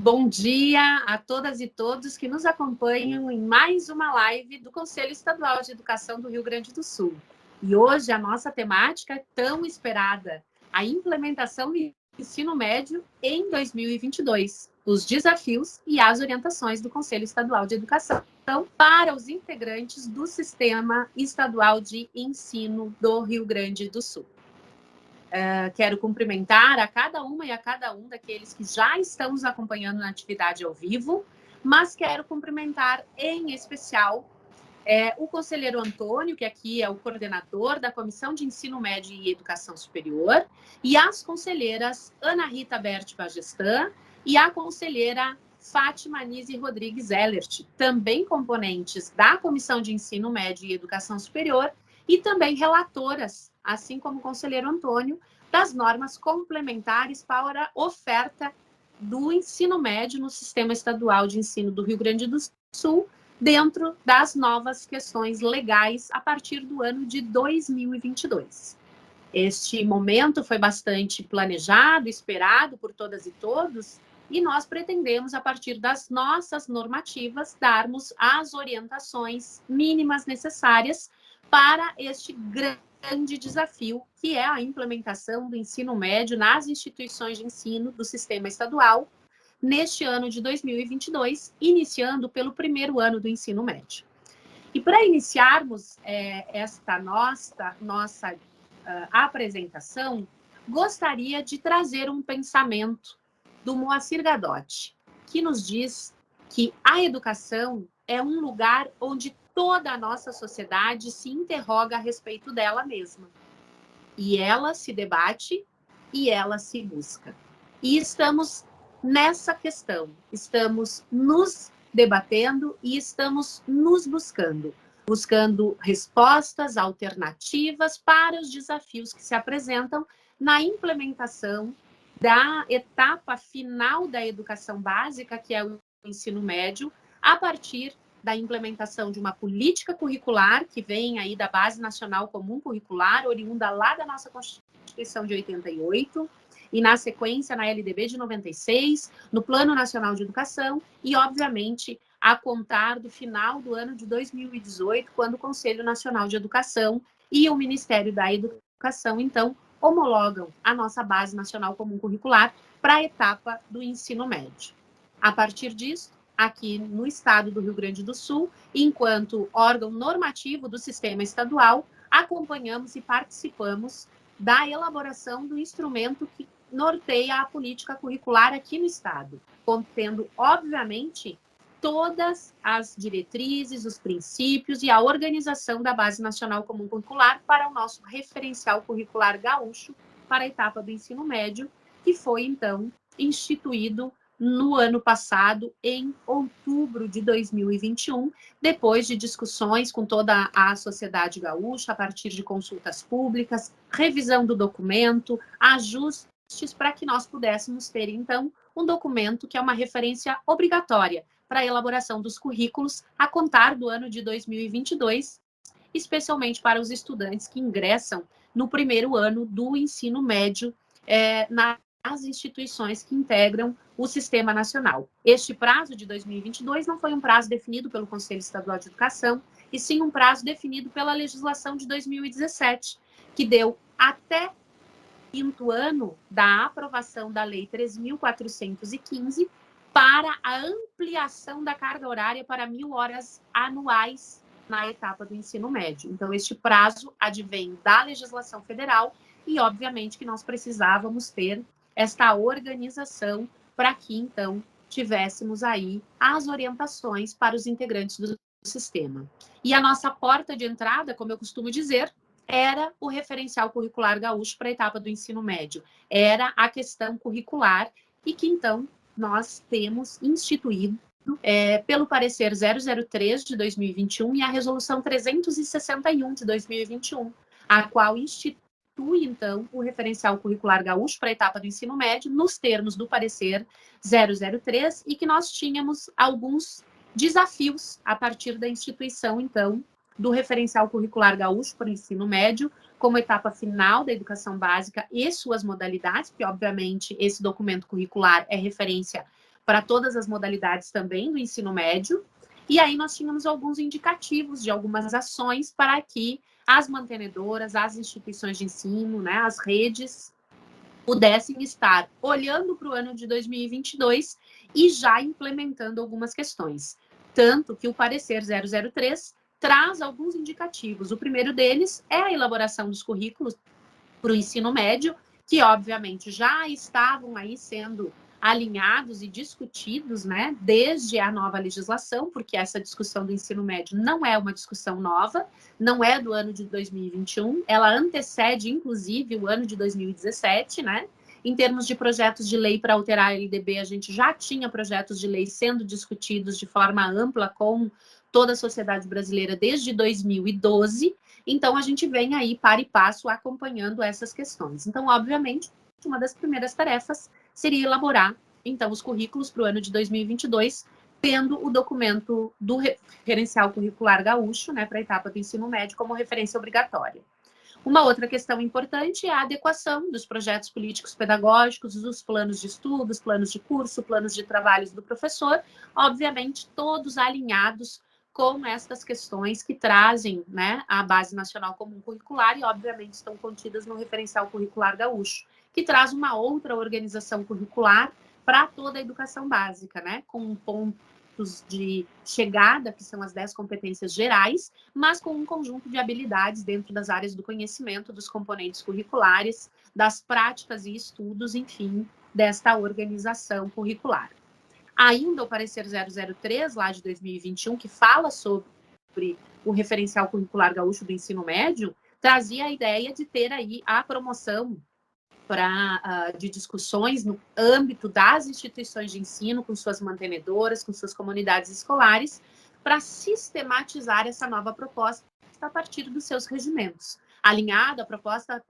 bom dia a todas e todos que nos acompanham em mais uma live do Conselho Estadual de Educação do Rio Grande do Sul. E hoje a nossa temática é tão esperada, a implementação do ensino médio em 2022, os desafios e as orientações do Conselho Estadual de Educação para os integrantes do Sistema Estadual de Ensino do Rio Grande do Sul. Quero cumprimentar a cada uma e a cada um daqueles que já estão nos acompanhando na atividade ao vivo, mas quero cumprimentar em especial o conselheiro Antônio, que aqui é o coordenador da Comissão de Ensino Médio e Educação Superior, e as conselheiras Ana Rita Berti Bagestan e a conselheira Fátima Nise Rodrigues Ellert, também componentes da Comissão de Ensino Médio e Educação Superior e também relatoras, assim como o conselheiro Antônio, das normas complementares para a oferta do ensino médio no Sistema Estadual de Ensino do Rio Grande do Sul, dentro das novas questões legais a partir do ano de 2022. Este momento foi bastante planejado, esperado por todas e todos, e nós pretendemos, a partir das nossas normativas, darmos as orientações mínimas necessárias para este grande desafio, que é a implementação do ensino médio nas instituições de ensino do sistema estadual, neste ano de 2022, iniciando pelo primeiro ano do ensino médio. E para iniciarmos esta nossa apresentação, gostaria de trazer um pensamento do Moacir Gadotti, que nos diz que a educação é um lugar onde toda a nossa sociedade se interroga a respeito dela mesma. E ela se debate e ela se busca. E estamos nessa questão, estamos nos debatendo e estamos nos buscando respostas alternativas para os desafios que se apresentam na implementação da etapa final da educação básica, que é o ensino médio, a partir da implementação de uma política curricular que vem aí da Base Nacional Comum Curricular, oriunda lá da nossa Constituição de 88, e na sequência na LDB de 96, no Plano Nacional de Educação e, obviamente, a contar do final do ano de 2018, quando o Conselho Nacional de Educação e o Ministério da Educação, então, homologam a nossa Base Nacional Comum Curricular para a etapa do ensino médio. A partir disso, aqui no estado do Rio Grande do Sul, enquanto órgão normativo do sistema estadual, acompanhamos e participamos da elaboração do instrumento que norteia a política curricular aqui no estado, contendo, obviamente, todas as diretrizes, os princípios e a organização da Base Nacional Comum Curricular para o nosso referencial curricular gaúcho para a etapa do ensino médio, que foi, então, instituído no ano passado, em outubro de 2021, depois de discussões com toda a sociedade gaúcha, a partir de consultas públicas, revisão do documento, ajustes para que nós pudéssemos ter, então, um documento que é uma referência obrigatória para a elaboração dos currículos a contar do ano de 2022, especialmente para os estudantes que ingressam no primeiro ano do ensino médio nas instituições que integram o Sistema Nacional. Este prazo de 2022 não foi um prazo definido pelo Conselho Estadual de Educação, e sim um prazo definido pela legislação de 2017, que deu até o 5º ano da aprovação da Lei 3.415 para a ampliação da carga horária para 1.000 horas anuais na etapa do ensino médio. Então, este prazo advém da legislação federal e, obviamente, que nós precisávamos ter esta organização para que, então, tivéssemos aí as orientações para os integrantes do sistema. E a nossa porta de entrada, como eu costumo dizer, era o referencial curricular gaúcho para a etapa do ensino médio. Era a questão curricular e que, então, nós temos instituído pelo parecer 003 de 2021 e a resolução 361 de 2021, a qual institui, então, o referencial curricular gaúcho para a etapa do ensino médio, nos termos do parecer 003, e que nós tínhamos alguns desafios a partir da instituição, então, do referencial curricular gaúcho para o ensino médio, como etapa final da educação básica e suas modalidades, porque, obviamente, esse documento curricular é referência para todas as modalidades também do ensino médio. E aí nós tínhamos alguns indicativos de algumas ações para que as mantenedoras, as instituições de ensino, né, as redes, pudessem estar olhando para o ano de 2022 e já implementando algumas questões. Tanto que o parecer 003 traz alguns indicativos. O primeiro deles é a elaboração dos currículos para o ensino médio, que obviamente já estavam aí sendo alinhados e discutidos, né, desde a nova legislação, porque essa discussão do ensino médio não é uma discussão nova, não é do ano de 2021, ela antecede, inclusive, o ano de 2017, né? Em termos de projetos de lei para alterar a LDB, a gente já tinha projetos de lei sendo discutidos de forma ampla com toda a sociedade brasileira desde 2012, então a gente vem aí para e passo acompanhando essas questões. Então, obviamente, uma das primeiras tarefas seria elaborar, então, os currículos para o ano de 2022, tendo o documento do referencial curricular gaúcho, né, para a etapa do ensino médio, como referência obrigatória. Uma outra questão importante é a adequação dos projetos políticos pedagógicos, dos planos de estudos, planos de curso, planos de trabalhos do professor, obviamente todos alinhados com estas questões que trazem, né, a Base Nacional Comum Curricular e, obviamente, estão contidas no Referencial Curricular Gaúcho, que traz uma outra organização curricular para toda a educação básica, né, com pontos de chegada, que são as 10 competências gerais, mas com um conjunto de habilidades dentro das áreas do conhecimento, dos componentes curriculares, das práticas e estudos, enfim, desta organização curricular. Ainda o parecer 003, lá de 2021, que fala sobre o referencial curricular gaúcho do ensino médio, trazia a ideia de ter aí a promoção de discussões no âmbito das instituições de ensino, com suas mantenedoras, com suas comunidades escolares, para sistematizar essa nova proposta a partir dos seus regimentos. Alinhado à proposta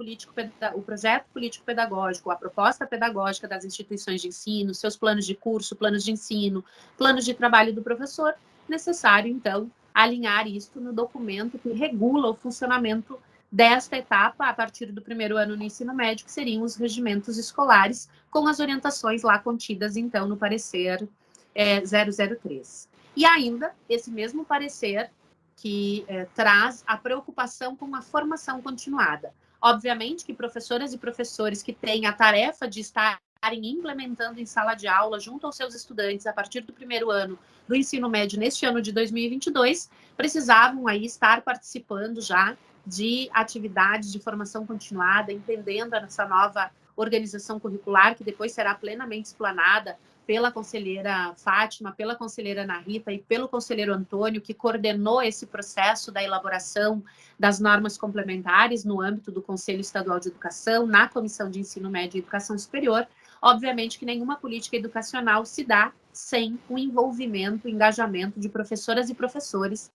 o projeto político-pedagógico, a proposta pedagógica das instituições de ensino, seus planos de curso, planos de ensino, planos de trabalho do professor, necessário, então, alinhar isso no documento que regula o funcionamento desta etapa, a partir do primeiro ano no ensino médio, que seriam os regimentos escolares, com as orientações lá contidas, então, no parecer 003. E ainda, esse mesmo parecer que traz a preocupação com a formação continuada. Obviamente que professoras e professores que têm a tarefa de estarem implementando em sala de aula junto aos seus estudantes a partir do primeiro ano do ensino médio neste ano de 2022, precisavam aí estar participando já de atividades de formação continuada, entendendo essa nova organização curricular, que depois será plenamente explanada pela conselheira Fátima, pela conselheira Ana Rita e pelo conselheiro Antônio, que coordenou esse processo da elaboração das normas complementares no âmbito do Conselho Estadual de Educação, na Comissão de Ensino Médio e Educação Superior. Obviamente que nenhuma política educacional se dá sem o envolvimento, o engajamento de professoras e professores.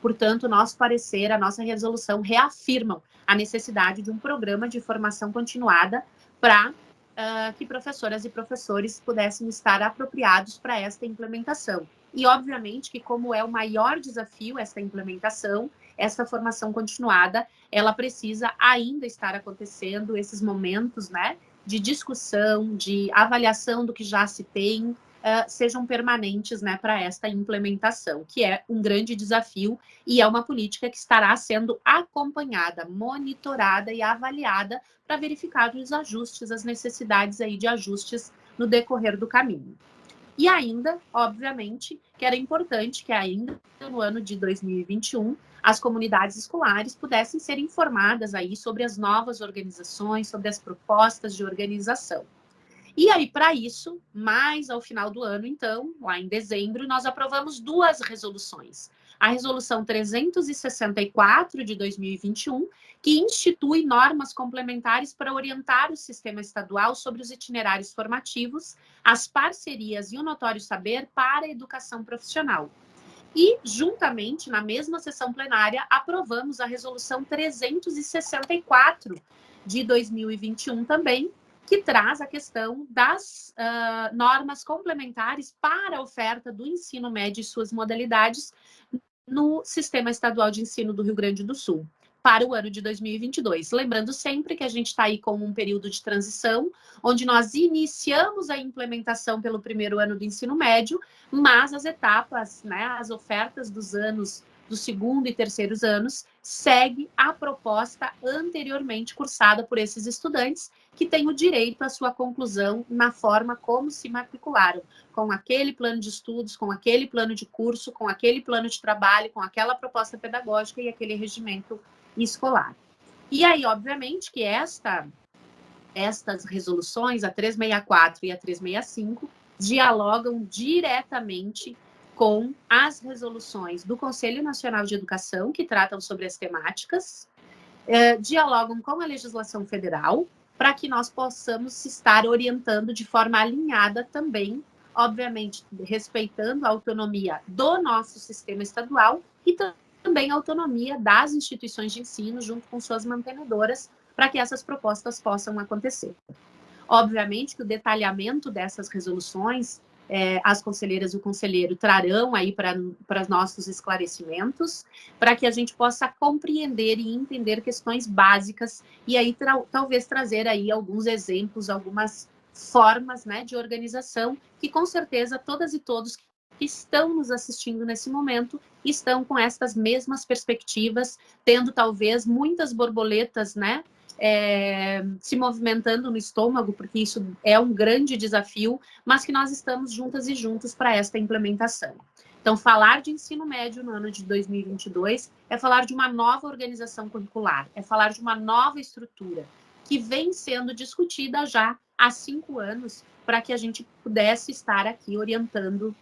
Portanto, nosso parecer, a nossa resolução reafirmam a necessidade de um programa de formação continuada para que professoras e professores pudessem estar apropriados para esta implementação. E, obviamente, que como é o maior desafio esta implementação, esta formação continuada, ela precisa ainda estar acontecendo, esses momentos, né, de discussão, de avaliação do que já se tem, sejam permanentes, né, para esta implementação, que é um grande desafio e é uma política que estará sendo acompanhada, monitorada e avaliada para verificar os ajustes, as necessidades aí de ajustes no decorrer do caminho. E ainda, obviamente, que era importante que ainda no ano de 2021 as comunidades escolares pudessem ser informadas aí sobre as novas organizações, sobre as propostas de organização. E aí, para isso, mais ao final do ano, então, lá em dezembro, nós aprovamos 2 resoluções. A Resolução 364 de 2021, que institui normas complementares para orientar o sistema estadual sobre os itinerários formativos, as parcerias e o notório saber para a educação profissional. E, juntamente, na mesma sessão plenária, aprovamos a Resolução 364 de 2021 também, que traz a questão das normas complementares para a oferta do ensino médio e suas modalidades no Sistema Estadual de Ensino do Rio Grande do Sul. para o ano de 2022. Lembrando sempre que a gente está aí com um período de transição, onde nós iniciamos a implementação pelo primeiro ano do ensino médio, mas as etapas, né, as ofertas dos anos do segundo e terceiros anos segue a proposta anteriormente cursada por esses estudantes, que têm o direito à sua conclusão na forma como se matricularam, com aquele plano de estudos, com aquele plano de curso, com aquele plano de trabalho, com aquela proposta pedagógica e aquele regimento escolar. E aí, obviamente, que estas resoluções, a 364 e a 365, dialogam diretamente com as resoluções do Conselho Nacional de Educação, que tratam sobre as temáticas, dialogam com a legislação federal, para que nós possamos estar orientando de forma alinhada também, obviamente, respeitando a autonomia do nosso sistema estadual e também a autonomia das instituições de ensino, junto com suas mantenedoras, para que essas propostas possam acontecer. Obviamente que o detalhamento dessas resoluções, as conselheiras e o conselheiro trarão aí para nossos esclarecimentos, para que a gente possa compreender e entender questões básicas e aí talvez trazer aí alguns exemplos, algumas formas, né, de organização que com certeza todas e todos que estão nos assistindo nesse momento estão com estas mesmas perspectivas, tendo talvez muitas borboletas, né, se movimentando no estômago, porque isso é um grande desafio, mas que nós estamos juntas e juntos para esta implementação. Então, falar de ensino médio no ano de 2022 é falar de uma nova organização curricular, é falar de uma nova estrutura que vem sendo discutida já há 5 anos para que a gente pudesse estar aqui orientando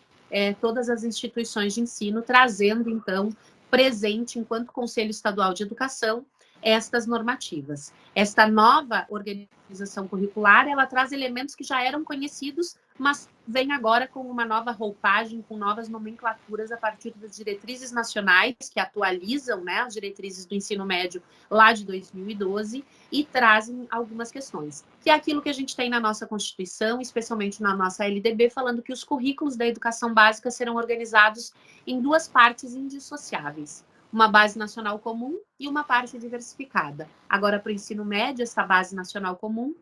todas as instituições de ensino, trazendo, então, presente, enquanto Conselho Estadual de Educação, estas normativas. Esta nova organização curricular, ela traz elementos que já eram conhecidos, mas vem agora com uma nova roupagem, com novas nomenclaturas a partir das diretrizes nacionais, que atualizam, né, as diretrizes do ensino médio lá de 2012 e trazem algumas questões. Que é aquilo que a gente tem na nossa Constituição, especialmente na nossa LDB, falando que os currículos da educação básica serão organizados em 2 partes indissociáveis. Uma base nacional comum e uma parte diversificada. Agora, para o ensino médio, essa base nacional comum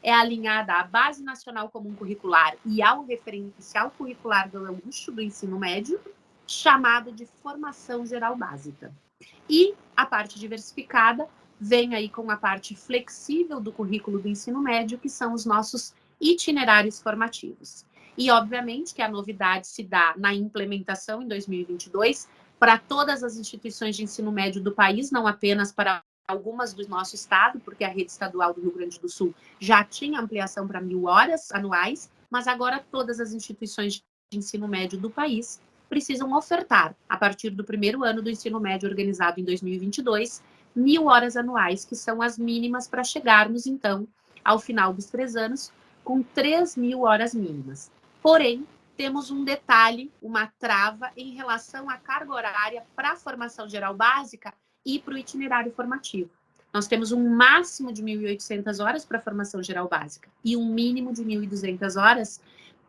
é alinhada à Base Nacional Comum Curricular e ao referencial curricular gaúcho do ensino médio, chamado de Formação Geral Básica. E a parte diversificada vem aí com a parte flexível do currículo do ensino médio, que são os nossos itinerários formativos. E, obviamente, que a novidade se dá na implementação em 2022, para todas as instituições de ensino médio do país, não apenas para algumas do nosso estado, porque a rede estadual do Rio Grande do Sul já tinha ampliação para 1.000 horas anuais, mas agora todas as instituições de ensino médio do país precisam ofertar, a partir do primeiro ano do ensino médio organizado em 2022, 1.000 horas anuais, que são as mínimas para chegarmos, então, ao final dos 3 anos, com 3.000 horas mínimas. Porém, temos um detalhe, uma trava em relação à carga horária para a formação geral básica e para o itinerário formativo. Nós temos um máximo de 1.800 horas para a formação geral básica e um mínimo de 1.200 horas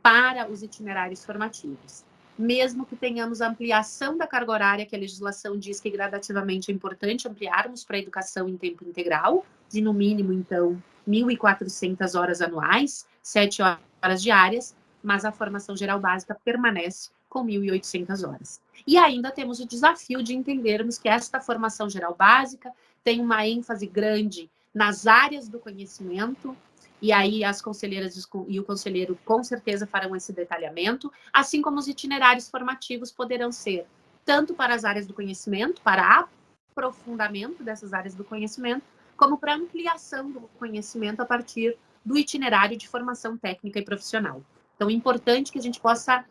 para os itinerários formativos. Mesmo que tenhamos ampliação da carga horária, que a legislação diz que gradativamente é importante ampliarmos para a educação em tempo integral, de no mínimo, então, 1.400 horas anuais, 7 horas diárias, mas a formação geral básica permanece com 1.800 horas. E ainda temos o desafio de entendermos que esta formação geral básica tem uma ênfase grande nas áreas do conhecimento, e aí as conselheiras e o conselheiro com certeza farão esse detalhamento, assim como os itinerários formativos poderão ser tanto para as áreas do conhecimento, para aprofundamento dessas áreas do conhecimento, como para ampliação do conhecimento a partir do itinerário de formação técnica e profissional. Então, é importante que a gente possa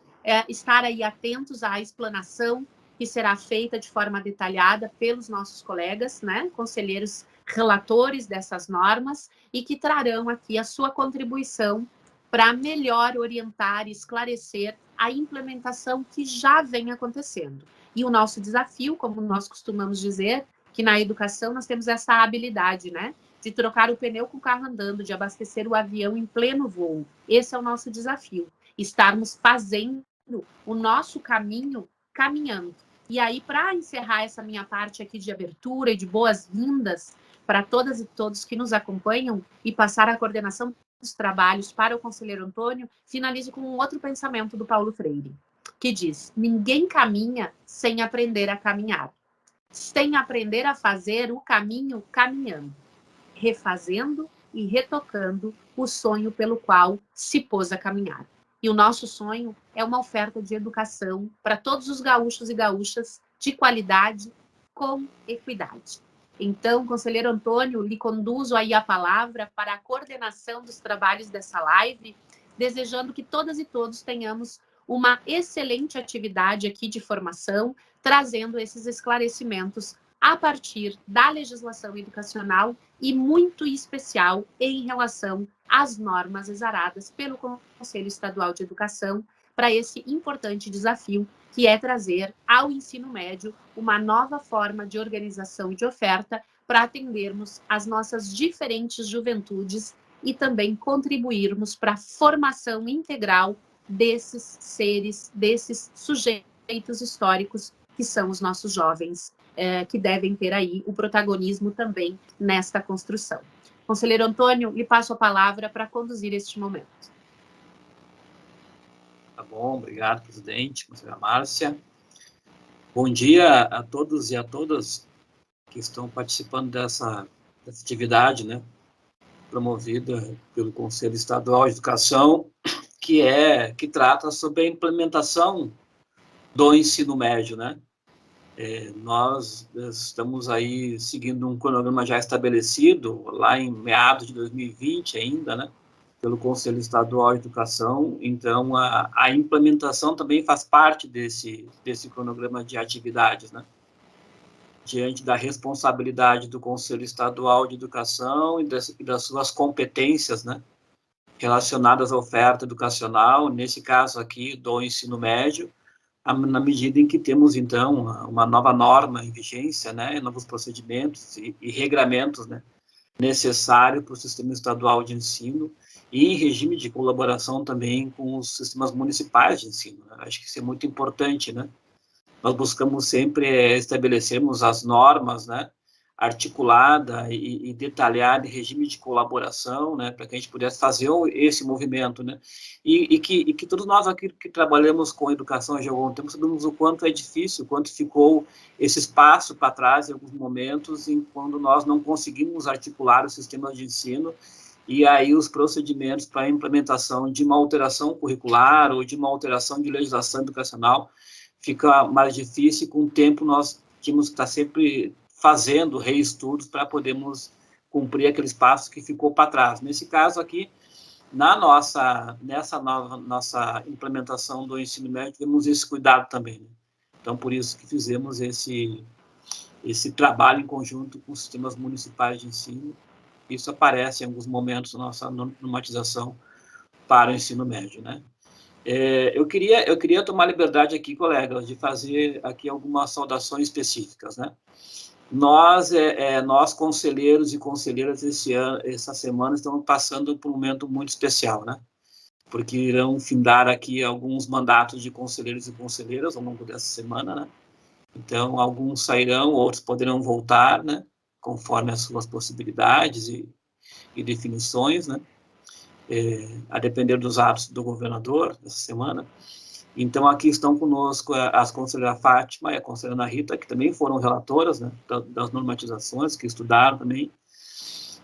estar aí atentos à explanação que será feita de forma detalhada pelos nossos colegas, né, conselheiros relatores dessas normas, e que trarão aqui a sua contribuição para melhor orientar e esclarecer a implementação que já vem acontecendo. E o nosso desafio, como nós costumamos dizer, que na educação nós temos essa habilidade, né, de trocar o pneu com o carro andando, de abastecer o avião em pleno voo. Esse é o nosso desafio, estarmos fazendo o nosso caminho caminhando. E aí, para encerrar essa minha parte aqui de abertura e de boas-vindas para todas e todos que nos acompanham e passar a coordenação dos trabalhos para o conselheiro Antônio, finalizo com um outro pensamento do Paulo Freire, que diz: ninguém caminha sem aprender a caminhar, sem aprender a fazer o caminho caminhando, refazendo e retocando o sonho pelo qual se pôs a caminhar. E o nosso sonho é uma oferta de educação para todos os gaúchos e gaúchas de qualidade, com equidade. Então, conselheiro Antônio, lhe conduzo aí a palavra para a coordenação dos trabalhos dessa live, desejando que todas e todos tenhamos uma excelente atividade aqui de formação, trazendo esses esclarecimentos a partir da legislação educacional e muito especial em relação às normas exaradas pelo Conselho Estadual de Educação para esse importante desafio, que é trazer ao ensino médio uma nova forma de organização e de oferta para atendermos as nossas diferentes juventudes e também contribuirmos para a formação integral desses seres, desses sujeitos históricos que são os nossos jovens, que devem ter aí o protagonismo também nesta construção. Conselheiro Antônio, lhe passo a palavra para conduzir este momento. Tá bom, obrigado, presidente, conselheira Márcia. Bom dia a todos e a todas que estão participando dessa atividade, né, promovida pelo Conselho Estadual de Educação, que trata sobre a implementação do ensino médio, né? Nós estamos aí seguindo um cronograma já estabelecido, lá em meados de 2020 ainda, né, pelo Conselho Estadual de Educação. Então, a implementação também faz parte desse cronograma de atividades, né, diante da responsabilidade do Conselho Estadual de Educação e das suas competências, né, relacionadas à oferta educacional, nesse caso aqui do ensino médio, na medida em que temos, então, uma nova norma em vigência, né, novos procedimentos e regramentos, né, necessários para o sistema estadual de ensino e em regime de colaboração também com os sistemas municipais de ensino. Né? Acho que isso é muito importante, né? Nós buscamos sempre estabelecermos as normas, né, articulada e detalhada em regime de colaboração, né, para que a gente pudesse fazer esse movimento, né, e que todos nós aqui que trabalhamos com educação já há algum tempo sabemos o quanto é difícil, o quanto ficou esse espaço para trás em alguns momentos, quando nós não conseguimos articular os sistemas de ensino e aí os procedimentos para a implementação de uma alteração curricular ou de uma alteração de legislação educacional fica mais difícil. Com o tempo nós tínhamos que estar sempre fazendo reestudos para podermos cumprir aquele espaço que ficou para trás. Nesse caso aqui, nessa nossa implementação do ensino médio, temos esse cuidado também. Né? Então, por isso que fizemos esse trabalho em conjunto com os sistemas municipais de ensino. Isso aparece em alguns momentos na nossa normatização para o ensino médio, né? Eu queria tomar liberdade aqui, colegas, de fazer aqui algumas saudações específicas, né? Nós conselheiros e conselheiras essa semana estamos passando por um momento muito especial, né? Porque irão findar aqui alguns mandatos de conselheiros e conselheiras ao longo dessa semana, né? Então, alguns sairão, outros poderão voltar, né? Conforme as suas possibilidades e definições, né? A depender dos atos do governador essa semana. Então, aqui estão conosco as conselheiras Fátima e a conselheira Ana Rita, que também foram relatoras, né, das normatizações, que estudaram também,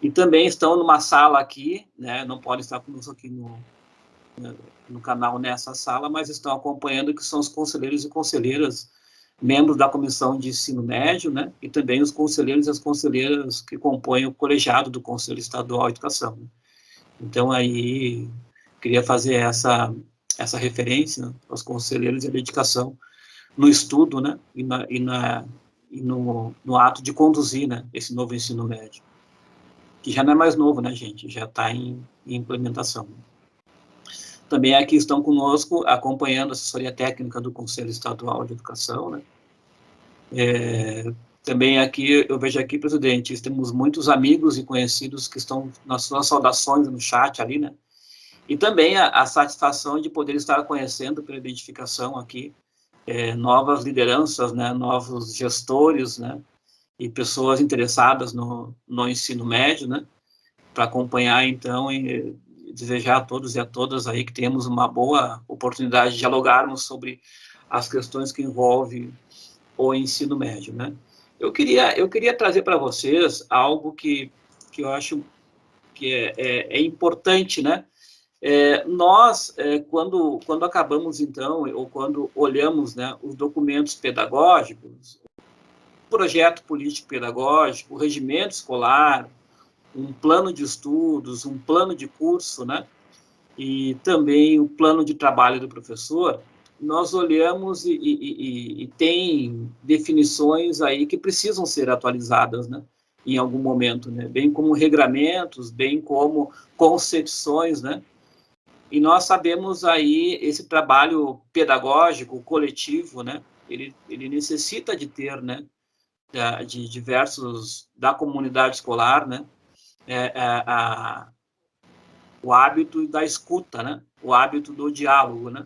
e também estão numa sala aqui, né, não podem estar conosco aqui no canal nessa sala, mas estão acompanhando, que são os conselheiros e conselheiras, membros da Comissão de Ensino Médio, né, e também os conselheiros e as conselheiras que compõem o colegiado do Conselho Estadual de Educação. Então, aí, queria fazer essa referência, né, aos conselheiros e a dedicação no estudo, né, e no ato de conduzir, né, esse novo ensino médio, que já não é mais novo, né, gente, já está em implementação. Também aqui estão conosco, acompanhando a assessoria técnica do Conselho Estadual de Educação, né. Também aqui, eu vejo aqui, presidente, temos muitos amigos e conhecidos que estão nas suas saudações no chat ali, né, e também a satisfação de poder estar conhecendo pela identificação aqui novas lideranças, né, novos gestores, né, e pessoas interessadas no ensino médio, né, para acompanhar, então, e desejar a todos e a todas aí que temos uma boa oportunidade de dialogarmos sobre as questões que envolvem o ensino médio, né. Eu queria trazer para vocês algo que eu acho que é importante, né. Nós, quando acabamos, então, ou quando olhamos, né, os documentos pedagógicos, projeto político-pedagógico, o regimento escolar, um plano de estudos, um plano de curso, né, e também o plano de trabalho do professor, nós olhamos e tem definições aí que precisam ser atualizadas, né, em algum momento, né, bem como regramentos, bem como concepções, né, e nós sabemos aí esse trabalho pedagógico coletivo, né, ele necessita de ter, né, de diversos da comunidade escolar, né, o hábito da escuta, né, o hábito do diálogo, né.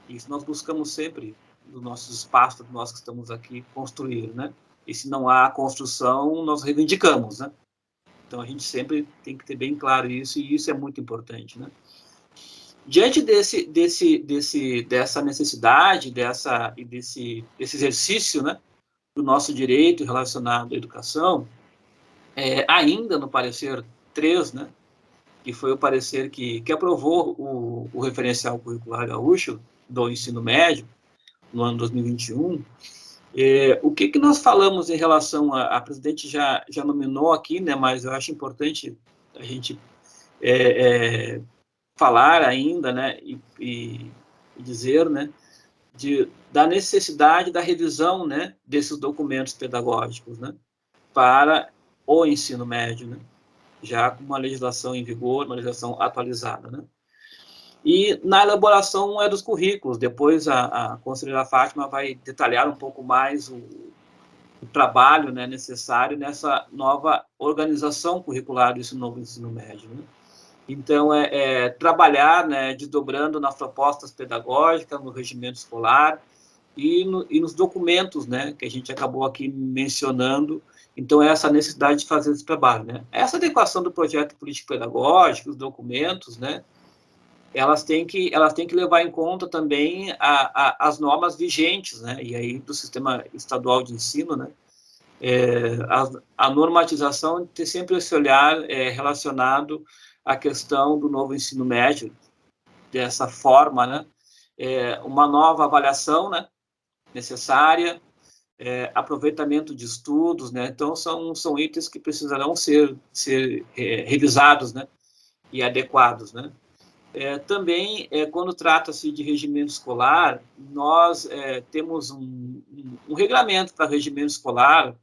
Isso nós buscamos sempre nos nossos espaços, nós que estamos aqui construir, né. E se não há construção, nós reivindicamos, né. Então a gente sempre tem que ter bem claro isso, e isso é muito importante, né. Diante dessa necessidade, desse exercício, né, do nosso direito relacionado à educação, ainda no parecer 3, né, que foi o parecer que aprovou o referencial curricular gaúcho do ensino médio, no ano 2021, o que nós falamos em relação a presidente já nominou aqui, né, mas eu acho importante a gente falar ainda, né, e dizer, né, da necessidade da revisão, né, desses documentos pedagógicos, né, para o ensino médio, né, já com uma legislação em vigor, uma legislação atualizada, né. E na elaboração dos currículos, depois a conselheira Fátima vai detalhar um pouco mais o trabalho, né, necessário nessa nova organização curricular desse novo ensino médio, né. Então, trabalhar, né, desdobrando nas propostas pedagógicas, no regimento escolar e nos documentos, né, que a gente acabou aqui mencionando. Então, essa necessidade de fazer esse trabalho, né. Essa adequação do projeto político-pedagógico, os documentos, né, elas têm que levar em conta também as normas vigentes, né, e aí do sistema estadual de ensino, né, a normatização tem sempre esse olhar relacionado à questão do novo ensino médio, dessa forma, né, uma nova avaliação, né, necessária, aproveitamento de estudos, né, então são itens que precisarão ser revisados, né, e adequados, né. Também, quando trata-se de regimento escolar, nós temos um regramento para regimento escolar,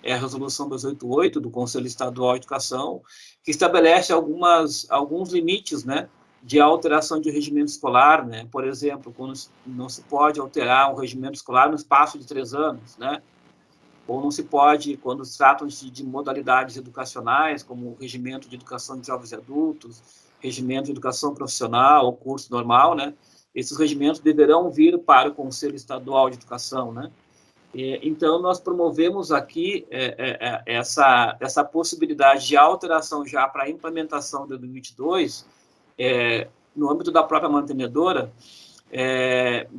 a Resolução 288 do Conselho Estadual de Educação, que estabelece alguns limites, né, de alteração de regimento escolar, né, por exemplo, quando não se pode alterar um regimento escolar no espaço de 3 anos, né, ou não se pode, quando se tratam de modalidades educacionais, como o regimento de educação de jovens e adultos, regimento de educação profissional ou curso normal, né, esses regimentos deverão vir para o Conselho Estadual de Educação, né. Então, nós promovemos aqui essa possibilidade de alteração já para a implementação de 2022, no âmbito da própria mantenedora,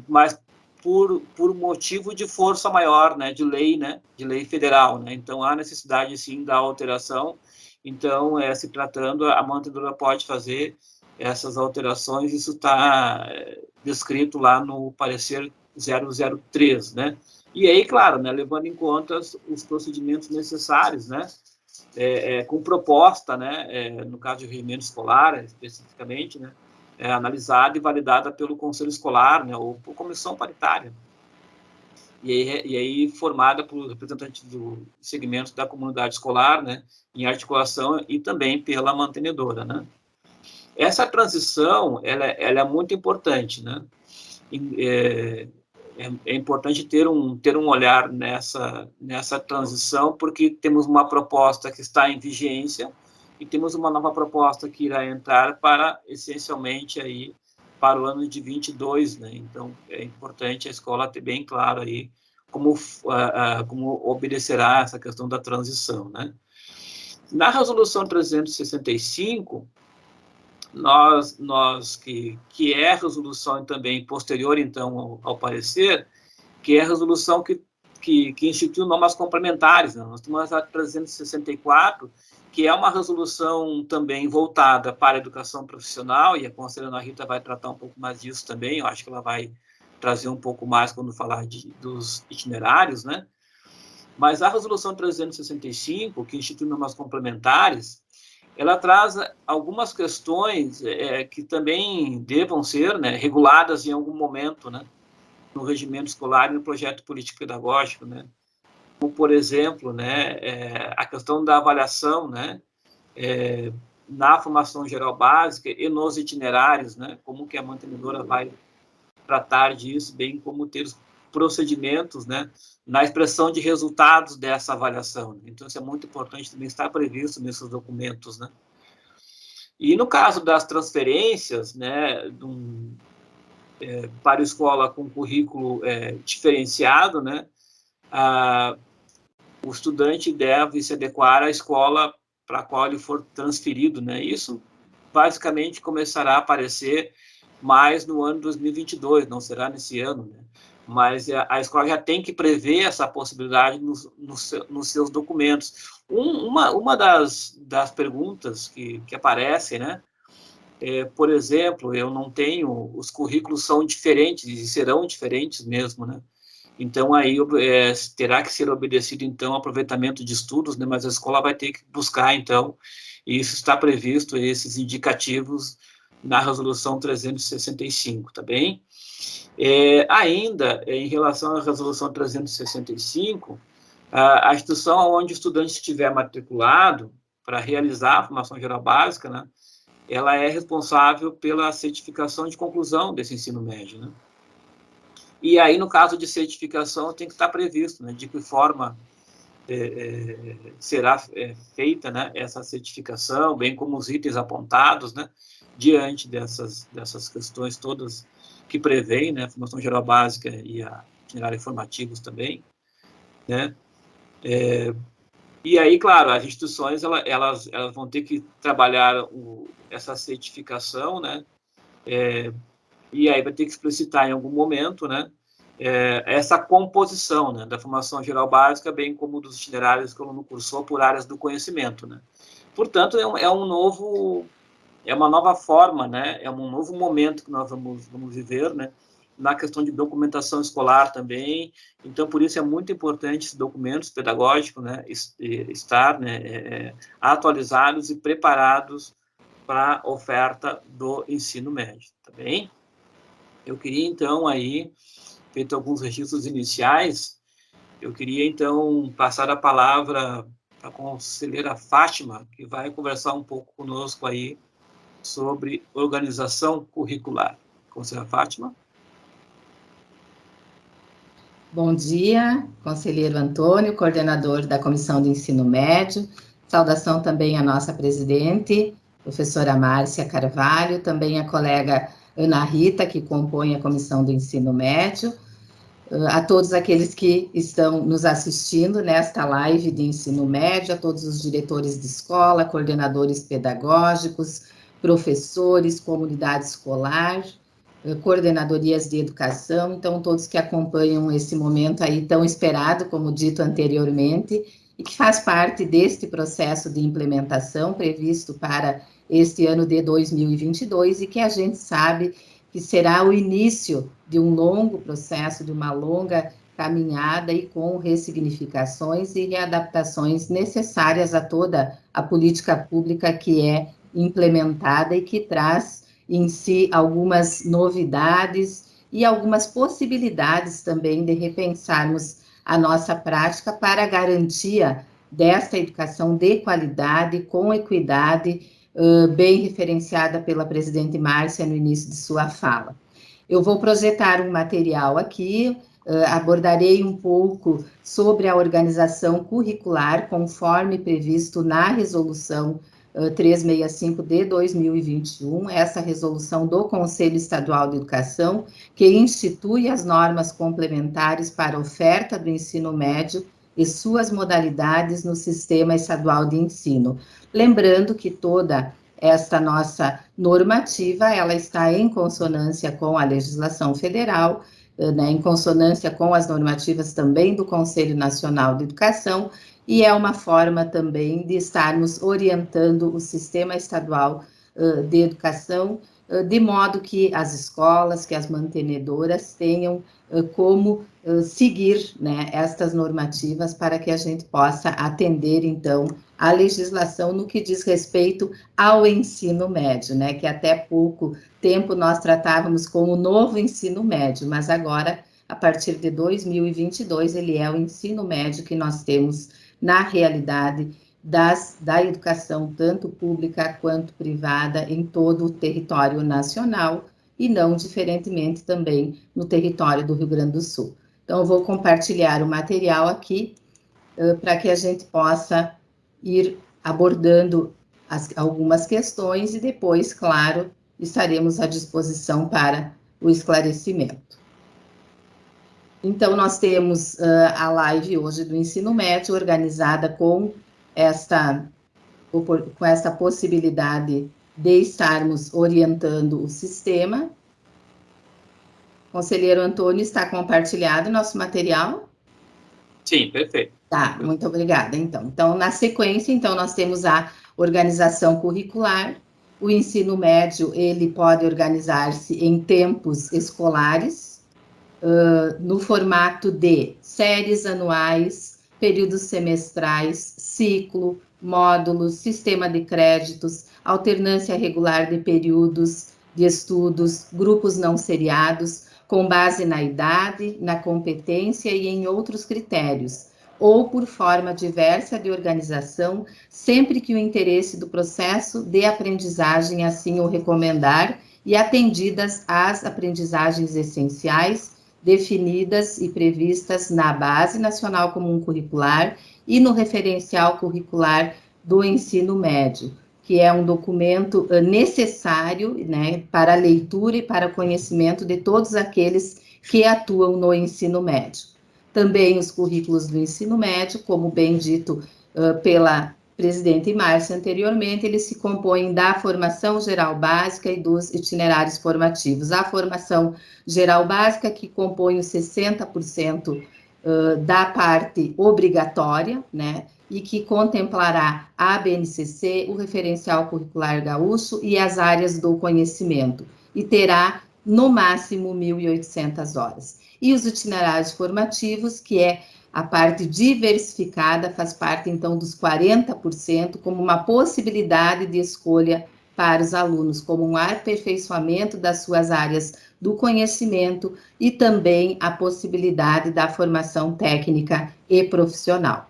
mas por motivo de força maior, né, de lei federal, né. Então, há necessidade, sim, da alteração. Então, se tratando, a mantenedora pode fazer essas alterações, isso está descrito lá no parecer 003, né. E aí, claro, né, levando em conta os procedimentos necessários, né, com proposta, né, no caso de regimento escolar, especificamente, né, analisada e validada pelo Conselho Escolar, né, ou por comissão paritária. E aí formada por representantes do segmento da comunidade escolar, né, em articulação e também pela mantenedora, né. Essa transição, ela é muito importante, né. É importante ter um olhar nessa transição, porque temos uma proposta que está em vigência e temos uma nova proposta que irá entrar para, essencialmente, aí, para o ano de 22, né? Então, é importante a escola ter bem claro aí como obedecerá essa questão da transição, né? Na resolução 365, que é a resolução também posterior, então, ao parecer, que é a resolução que institui normas complementares, né? Nós temos a 364, que é uma resolução também voltada para a educação profissional, e a conselheira Ana Rita vai tratar um pouco mais disso também, eu acho que ela vai trazer um pouco mais quando falar dos itinerários, né? Mas a resolução 365, que institui normas complementares, ela traz algumas questões que também devam ser, né, reguladas em algum momento, né, no regimento escolar e no projeto político-pedagógico, né? Como, por exemplo, né, a questão da avaliação, né, na formação geral básica e nos itinerários, né, como que a mantenedora vai tratar disso, bem como ter os procedimentos, né, na expressão de resultados dessa avaliação. Então, isso é muito importante também estar previsto nesses documentos, né. E no caso das transferências, né, para a escola com currículo diferenciado, né, o estudante deve se adequar à escola para a qual ele for transferido, né? Isso basicamente começará a aparecer mais no ano 2022, não será nesse ano, né? Mas a escola já tem que prever essa possibilidade nos seus documentos. Uma das perguntas que aparecem, né? Por exemplo, eu não tenho, os currículos são diferentes e serão diferentes mesmo, né? Então, aí terá que ser obedecido, então, o aproveitamento de estudos, né? Mas a escola vai ter que buscar, então, e isso está previsto, esses indicativos, na resolução 365, tá bem? Ainda, em relação à resolução 365, a instituição onde o estudante estiver matriculado para realizar a formação geral básica, né, ela é responsável pela certificação de conclusão desse ensino médio, né? E aí, no caso de certificação, tem que estar previsto, né, de que forma será feita, né, essa certificação, bem como os itens apontados, né, diante dessas questões todas que prevêem, né, a formação geral básica e a itinerário informativos também, né. E aí, claro, as instituições elas vão ter que trabalhar essa certificação, né, e aí vai ter que explicitar em algum momento, né, essa composição, né, da formação geral básica, bem como dos itinerários que o aluno cursou por áreas do conhecimento, né. Portanto, é uma nova forma, né, é um novo momento que nós vamos viver, né, na questão de documentação escolar também. Então, por isso é muito importante esses documentos pedagógicos, né, estar, né, atualizados e preparados para a oferta do ensino médio, tá bem? Eu queria, então, aí, feito alguns registros iniciais, eu queria, então, passar a palavra para a conselheira Fátima, que vai conversar um pouco conosco aí sobre organização curricular. Conselheira Fátima. Bom dia, conselheiro Antônio, coordenador da Comissão de Ensino Médio. Saudação também à nossa presidente, professora Márcia Carvalho, também a colega Ana Rita, que compõe a Comissão do Ensino Médio, a todos aqueles que estão nos assistindo nesta live de ensino médio, a todos os diretores de escola, coordenadores pedagógicos, professores, comunidade escolar, coordenadorias de educação, então todos que acompanham esse momento aí tão esperado, como dito anteriormente, e que faz parte deste processo de implementação previsto para este ano de 2022 e que a gente sabe que será o início de um longo processo, de uma longa caminhada e com ressignificações e readaptações necessárias a toda a política pública que é implementada e que traz em si algumas novidades e algumas possibilidades também de repensarmos a nossa prática para a garantia desta educação de qualidade, com equidade, bem referenciada pela presidente Márcia no início de sua fala. Eu vou projetar um material aqui, abordarei um pouco sobre a organização curricular, conforme previsto na resolução 365 de 2021, essa resolução do Conselho Estadual de Educação, que institui as normas complementares para a oferta do ensino médio e suas modalidades no Sistema Estadual de Ensino. Lembrando que toda esta nossa normativa, ela está em consonância com a legislação federal, né, em consonância com as normativas também do Conselho Nacional de Educação, e é uma forma também de estarmos orientando o sistema estadual de educação, de modo que as escolas, que as mantenedoras tenham como seguir, né, estas normativas para que a gente possa atender, então, a legislação no que diz respeito ao ensino médio, né, que até pouco tempo nós tratávamos como novo ensino médio, mas agora, a partir de 2022, ele é o ensino médio que nós temos na realidade da educação, tanto pública quanto privada, em todo o território nacional, e não diferentemente também no território do Rio Grande do Sul. Então, eu vou compartilhar o material aqui para que a gente possa ir abordando algumas questões e depois, claro, estaremos à disposição para o esclarecimento. Então, nós temos a live hoje do ensino médio, organizada com esta possibilidade de estarmos orientando o sistema. Conselheiro Antônio, está compartilhado o nosso material? Sim, perfeito. Tá, muito obrigada, então. Então, na sequência, então, nós temos a organização curricular. O ensino médio, ele pode organizar-se em tempos escolares, no formato de séries anuais, períodos semestrais, ciclo, módulos, sistema de créditos, alternância regular de períodos de estudos, grupos não seriados, com base na idade, na competência e em outros critérios, ou por forma diversa de organização, sempre que o interesse do processo de aprendizagem assim o recomendar e atendidas às aprendizagens essenciais definidas e previstas na Base Nacional Comum Curricular e no Referencial Curricular do Ensino Médio, que é um documento necessário, né, para a leitura e para o conhecimento de todos aqueles que atuam no ensino médio. Também os currículos do ensino médio, como bem dito pela presidente Márcia anteriormente, eles se compõem da formação geral básica e dos itinerários formativos. A formação geral básica, que compõe os 60% da parte obrigatória, né, e que contemplará a BNCC, o Referencial Curricular Gaúcho e as áreas do conhecimento, e terá, no máximo, 1.800 horas. E os itinerários formativos, que é a parte diversificada, faz parte, então, dos 40%, como uma possibilidade de escolha para os alunos, como um aperfeiçoamento das suas áreas do conhecimento e também a possibilidade da formação técnica e profissional.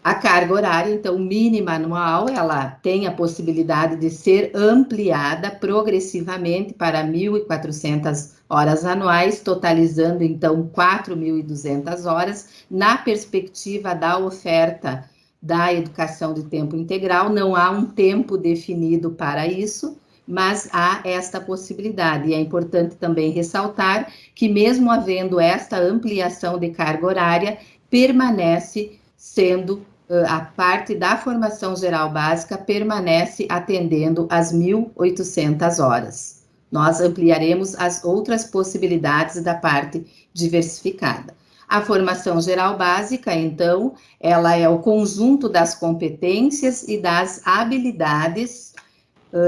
A carga horária, então, mínima anual, ela tem a possibilidade de ser ampliada progressivamente para 1.400 horas anuais, totalizando, então, 4.200 horas, na perspectiva da oferta da educação de tempo integral. Não há um tempo definido para isso, mas há esta possibilidade. E é importante também ressaltar que, mesmo havendo esta ampliação de carga horária, permanece sendo a parte da formação geral básica permanece atendendo às 1.800 horas. Nós ampliaremos as outras possibilidades da parte diversificada. A formação geral básica, então, ela é o conjunto das competências e das habilidades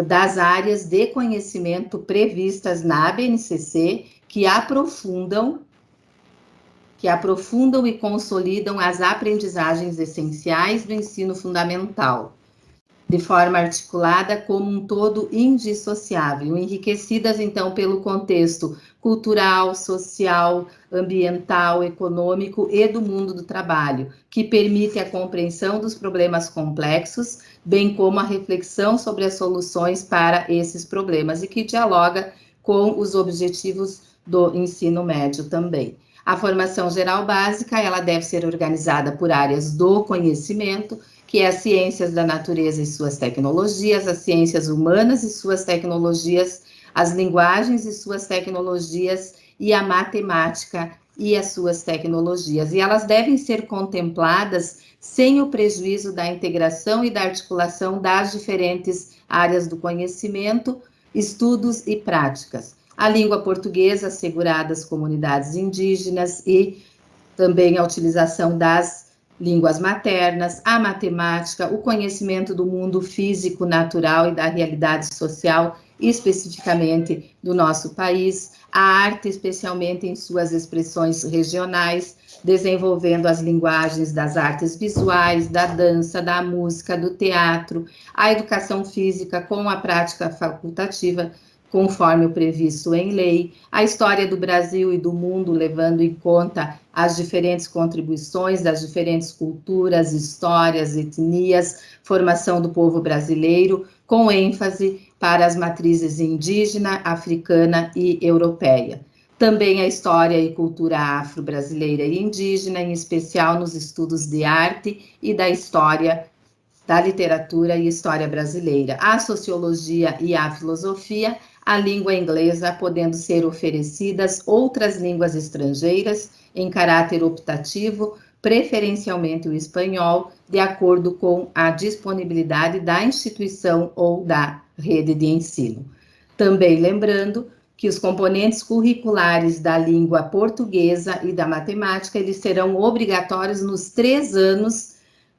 das áreas de conhecimento previstas na BNCC que aprofundam e consolidam as aprendizagens essenciais do ensino fundamental, de forma articulada como um todo indissociável, enriquecidas, então, pelo contexto cultural, social, ambiental, econômico e do mundo do trabalho, que permite a compreensão dos problemas complexos, bem como a reflexão sobre as soluções para esses problemas, e que dialoga com os objetivos do ensino médio também. A formação geral básica, ela deve ser organizada por áreas do conhecimento, que é as ciências da natureza e suas tecnologias, as ciências humanas e suas tecnologias, as linguagens e suas tecnologias e a matemática e as suas tecnologias. E elas devem ser contempladas sem o prejuízo da integração e da articulação das diferentes áreas do conhecimento, estudos e práticas. A língua portuguesa assegurada às comunidades indígenas e também a utilização das línguas maternas, a matemática, o conhecimento do mundo físico, natural e da realidade social, especificamente do nosso país, a arte, especialmente em suas expressões regionais, desenvolvendo as linguagens das artes visuais, da dança, da música, do teatro, a educação física com a prática facultativa, conforme o previsto em lei, a história do Brasil e do mundo, levando em conta as diferentes contribuições das diferentes culturas, histórias, etnias, formação do povo brasileiro, com ênfase para as matrizes indígena, africana e europeia. Também a história e cultura afro-brasileira e indígena, em especial nos estudos de arte e da história, da literatura e história brasileira, a sociologia e a filosofia, a língua inglesa, podendo ser oferecidas outras línguas estrangeiras em caráter optativo, preferencialmente o espanhol, de acordo com a disponibilidade da instituição ou da rede de ensino. Também lembrando que os componentes curriculares da língua portuguesa e da matemática, eles serão obrigatórios nos 3 anos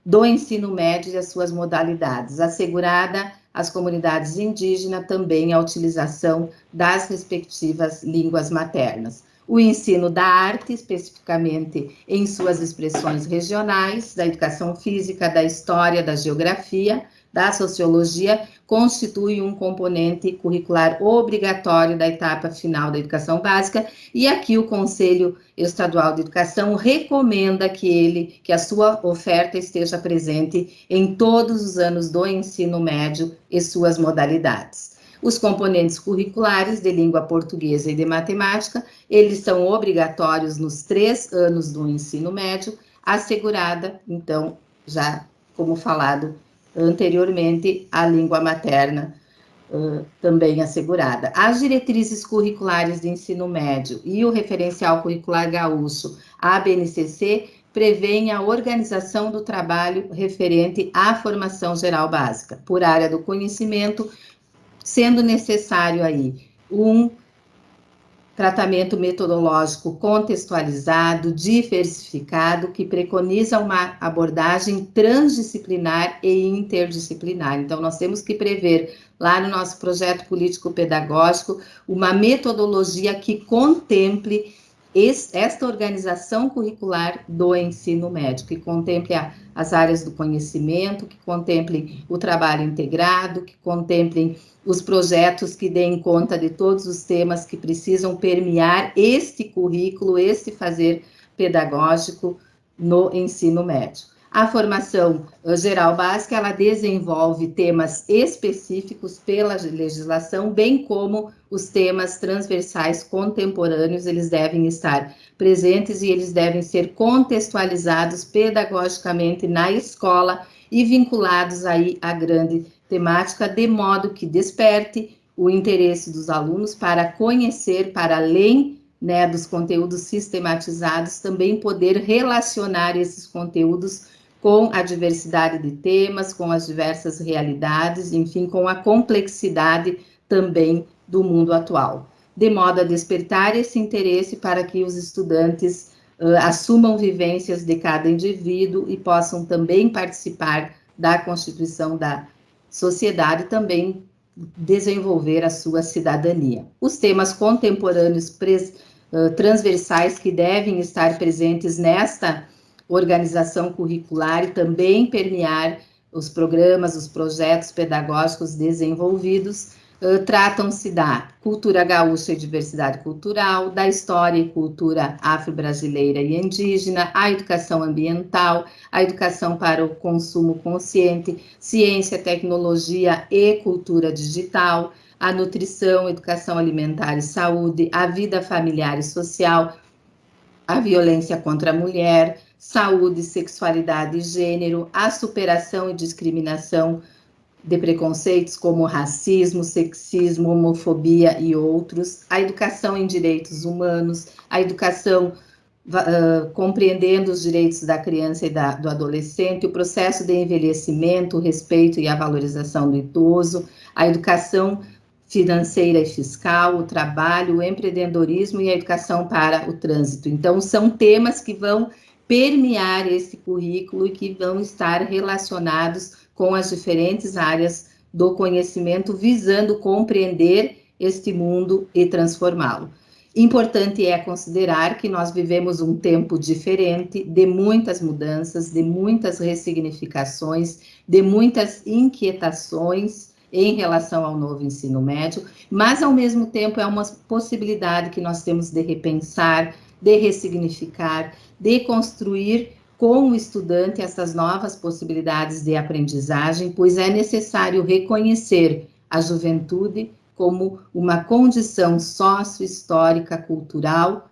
do ensino médio e as suas modalidades, assegurada às comunidades indígenas também a utilização das respectivas línguas maternas. O ensino da arte, especificamente em suas expressões regionais, da educação física, da história, da geografia, da sociologia, constitui um componente curricular obrigatório da etapa final da educação básica, e aqui o Conselho Estadual de Educação recomenda que a sua oferta esteja presente em todos os anos do ensino médio e suas modalidades. Os componentes curriculares de língua portuguesa e de matemática, eles são obrigatórios nos 3 anos do ensino médio, assegurada, então, já como falado anteriormente, a língua materna também assegurada. As diretrizes curriculares de ensino médio e o referencial curricular gaúcho, a BNCC, prevêem a organização do trabalho referente à formação geral básica, por área do conhecimento, sendo necessário aí um tratamento metodológico contextualizado, diversificado, que preconiza uma abordagem transdisciplinar e interdisciplinar. Então, nós temos que prever, lá no nosso projeto político-pedagógico, uma metodologia que contemple esta organização curricular do ensino médio, que contemple as áreas do conhecimento, que contemple o trabalho integrado, que contemplem os projetos que deem conta de todos os temas que precisam permear este currículo, este fazer pedagógico no ensino médio. A formação geral básica, ela desenvolve temas específicos pela legislação, bem como os temas transversais contemporâneos, eles devem estar presentes e eles devem ser contextualizados pedagogicamente na escola e vinculados aí à grande temática, de modo que desperte o interesse dos alunos para conhecer, para além, né, dos conteúdos sistematizados, também poder relacionar esses conteúdos com a diversidade de temas, com as diversas realidades, enfim, com a complexidade também do mundo atual, de modo a despertar esse interesse para que os estudantes assumam vivências de cada indivíduo e possam também participar da constituição da sociedade, também desenvolver a sua cidadania. Os temas contemporâneos transversais que devem estar presentes nesta organização curricular e também permear os programas, os projetos pedagógicos desenvolvidos, tratam-se da cultura gaúcha e diversidade cultural, da história e cultura afro-brasileira e indígena, a educação ambiental, a educação para o consumo consciente, ciência, tecnologia e cultura digital, a nutrição, educação alimentar e saúde, a vida familiar e social, a violência contra a mulher, saúde, sexualidade e gênero, a superação e discriminação de preconceitos como racismo, sexismo, homofobia e outros, a educação em direitos humanos, a educação compreendendo os direitos da criança e do adolescente, o processo de envelhecimento, o respeito e a valorização do idoso, a educação financeira e fiscal, o trabalho, o empreendedorismo e a educação para o trânsito. Então, são temas que vão permear esse currículo e que vão estar relacionados com as diferentes áreas do conhecimento, visando compreender este mundo e transformá-lo. Importante é considerar que nós vivemos um tempo diferente, de muitas mudanças, de muitas ressignificações, de muitas inquietações em relação ao novo ensino médio, mas, ao mesmo tempo, é uma possibilidade que nós temos de repensar, de ressignificar, de construir com o estudante essas novas possibilidades de aprendizagem, pois é necessário reconhecer a juventude como uma condição sócio-histórica, cultural,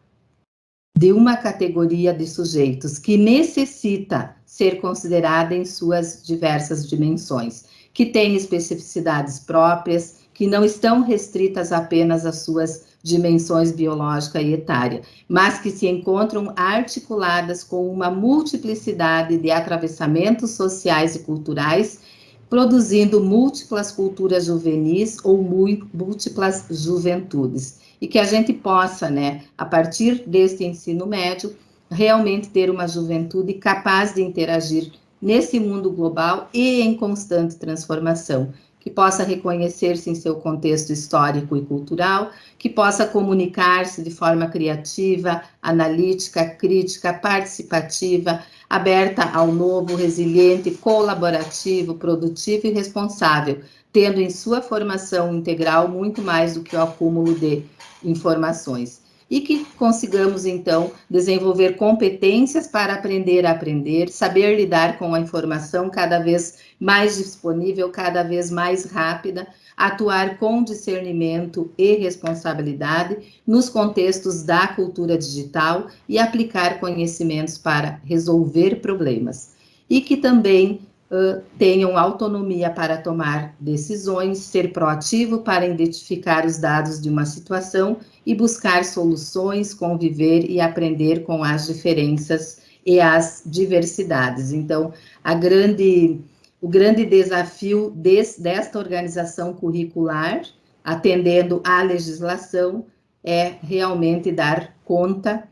de uma categoria de sujeitos que necessita ser considerada em suas diversas dimensões, que tem especificidades próprias, que não estão restritas apenas às suas dimensões biológica e etária, mas que se encontram articuladas com uma multiplicidade de atravessamentos sociais e culturais, produzindo múltiplas culturas juvenis ou múltiplas juventudes. E que a gente possa, a partir deste ensino médio, realmente ter uma juventude capaz de interagir nesse mundo global e em constante transformação, que possa reconhecer-se em seu contexto histórico e cultural, que possa comunicar-se de forma criativa, analítica, crítica, participativa, aberta ao novo, resiliente, colaborativo, produtivo e responsável, tendo em sua formação integral muito mais do que o acúmulo de informações. E que consigamos, então, desenvolver competências para aprender a aprender, saber lidar com a informação cada vez mais disponível, cada vez mais rápida, atuar com discernimento e responsabilidade nos contextos da cultura digital e aplicar conhecimentos para resolver problemas. E que também tenham autonomia para tomar decisões, ser proativo para identificar os dados de uma situação e buscar soluções, conviver e aprender com as diferenças e as diversidades. Então, o grande desafio desta organização curricular, atendendo à legislação, é realmente dar conta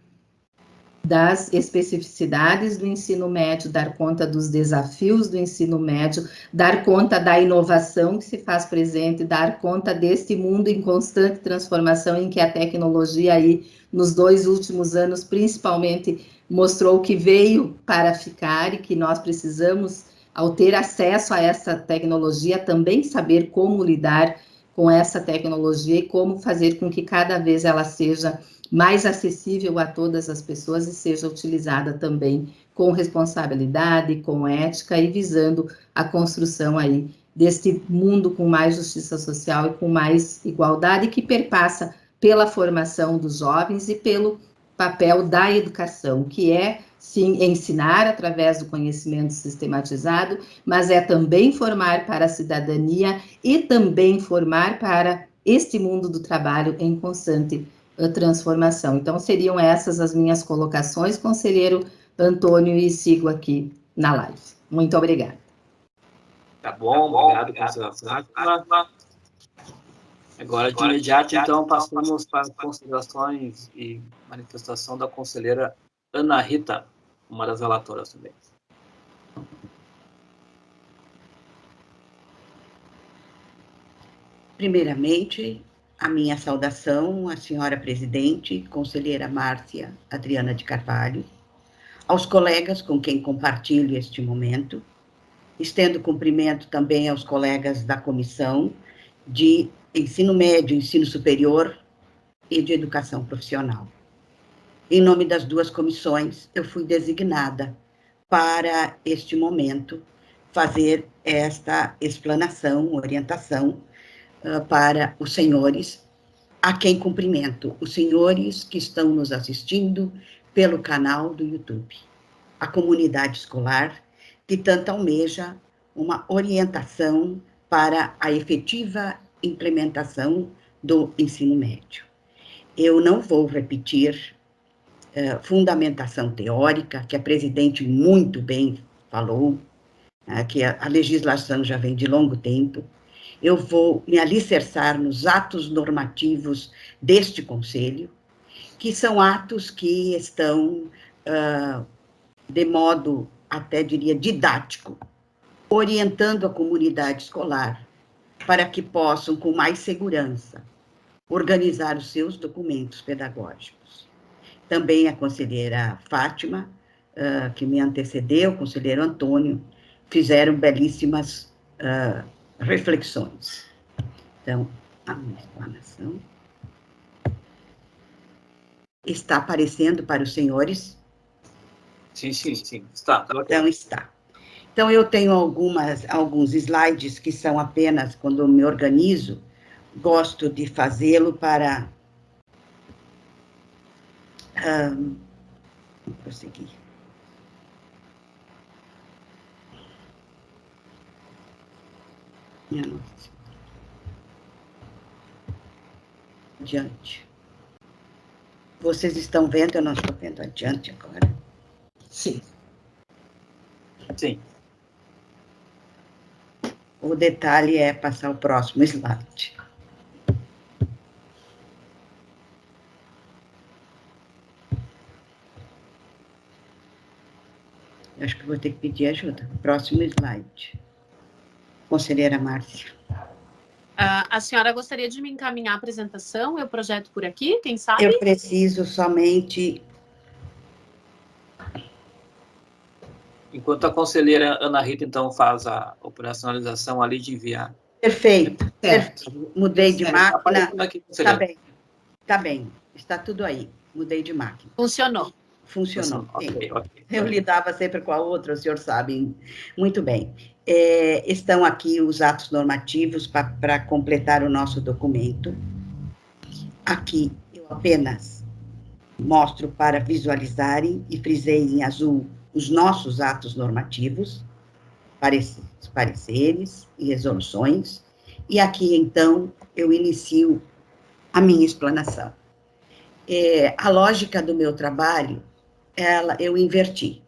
das especificidades do ensino médio, dar conta dos desafios do ensino médio, dar conta da inovação que se faz presente, dar conta deste mundo em constante transformação em que a tecnologia aí, nos 2 últimos anos, principalmente, mostrou que veio para ficar e que nós precisamos, ao ter acesso a essa tecnologia, também saber como lidar com essa tecnologia e como fazer com que cada vez ela seja mais acessível a todas as pessoas e seja utilizada também com responsabilidade, com ética e visando a construção aí deste mundo com mais justiça social e com mais igualdade, que perpassa pela formação dos jovens e pelo papel da educação, que é, sim, ensinar através do conhecimento sistematizado, mas é também formar para a cidadania e também formar para este mundo do trabalho em constante transformação. Então, seriam essas as minhas colocações, conselheiro Antônio, e sigo aqui na live. Muito obrigada. Tá bom, obrigado, conselheira Fátima. Agora, de imediato, então, passamos para considerações e manifestação da conselheira Ana Rita, uma das relatoras também. Primeiramente, a minha saudação à senhora presidente, conselheira Márcia Adriana de Carvalho, aos colegas com quem compartilho este momento, estendo cumprimento também aos colegas da Comissão de Ensino Médio, Ensino Superior e de Educação Profissional. Em nome das 2 comissões, eu fui designada para este momento fazer esta explanação, orientação para os senhores, a quem cumprimento, os senhores que estão nos assistindo pelo canal do YouTube. A comunidade escolar que tanto almeja uma orientação para a efetiva implementação do ensino médio. Eu não vou repetir fundamentação teórica, que a presidente muito bem falou, que a legislação já vem de longo tempo. Eu vou me alicerçar nos atos normativos deste Conselho, que são atos que estão, de modo, até diria, didático, orientando a comunidade escolar para que possam, com mais segurança, organizar os seus documentos pedagógicos. Também a conselheira Fátima, que me antecedeu, o conselheiro Antônio, fizeram belíssimas reflexões. Então, a minha explanação está aparecendo para os senhores? Sim, está. Então, está. Então, eu tenho alguns slides que são apenas, quando eu me organizo, gosto de fazê-lo para... vou prosseguir. Minha Nossa Senhora. Adiante. Vocês estão vendo? Eu não estou vendo adiante agora. Sim. Sim. O detalhe é passar o próximo slide. Eu acho que vou ter que pedir ajuda. Próximo slide. Conselheira Márcia. A senhora gostaria de me encaminhar a apresentação? Eu projeto por aqui, quem sabe? Eu preciso somente... Enquanto a conselheira Ana Rita, então, faz a operacionalização ali de enviar. Perfeito, Certo. perfeito. Mudei de máquina. Aqui, Tá bem. Está tudo aí. Mudei de máquina. Funcionou. Funcionou. Ok. Eu lidava sempre com a outra, o senhor sabe muito bem. Estão aqui os atos normativos para completar o nosso documento. Aqui eu apenas mostro para visualizarem e frisei em azul os nossos atos normativos, pareceres e resoluções. E aqui, então, eu inicio a minha explanação. A lógica do meu trabalho, eu inverti.